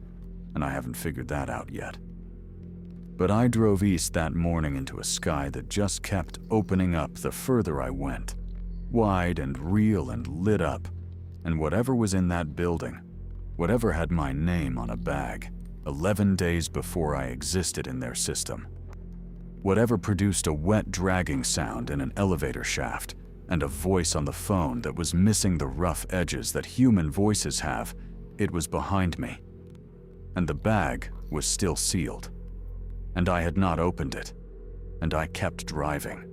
and I haven't figured that out yet. But I drove east that morning into a sky that just kept opening up the further I went, wide and real and lit up, and whatever was in that building, whatever had my name on a bag, 11 days before I existed in their system, whatever produced a wet dragging sound in an elevator shaft, and a voice on the phone that was missing the rough edges that human voices have, it was behind me. And the bag was still sealed. And I had not opened it. And I kept driving.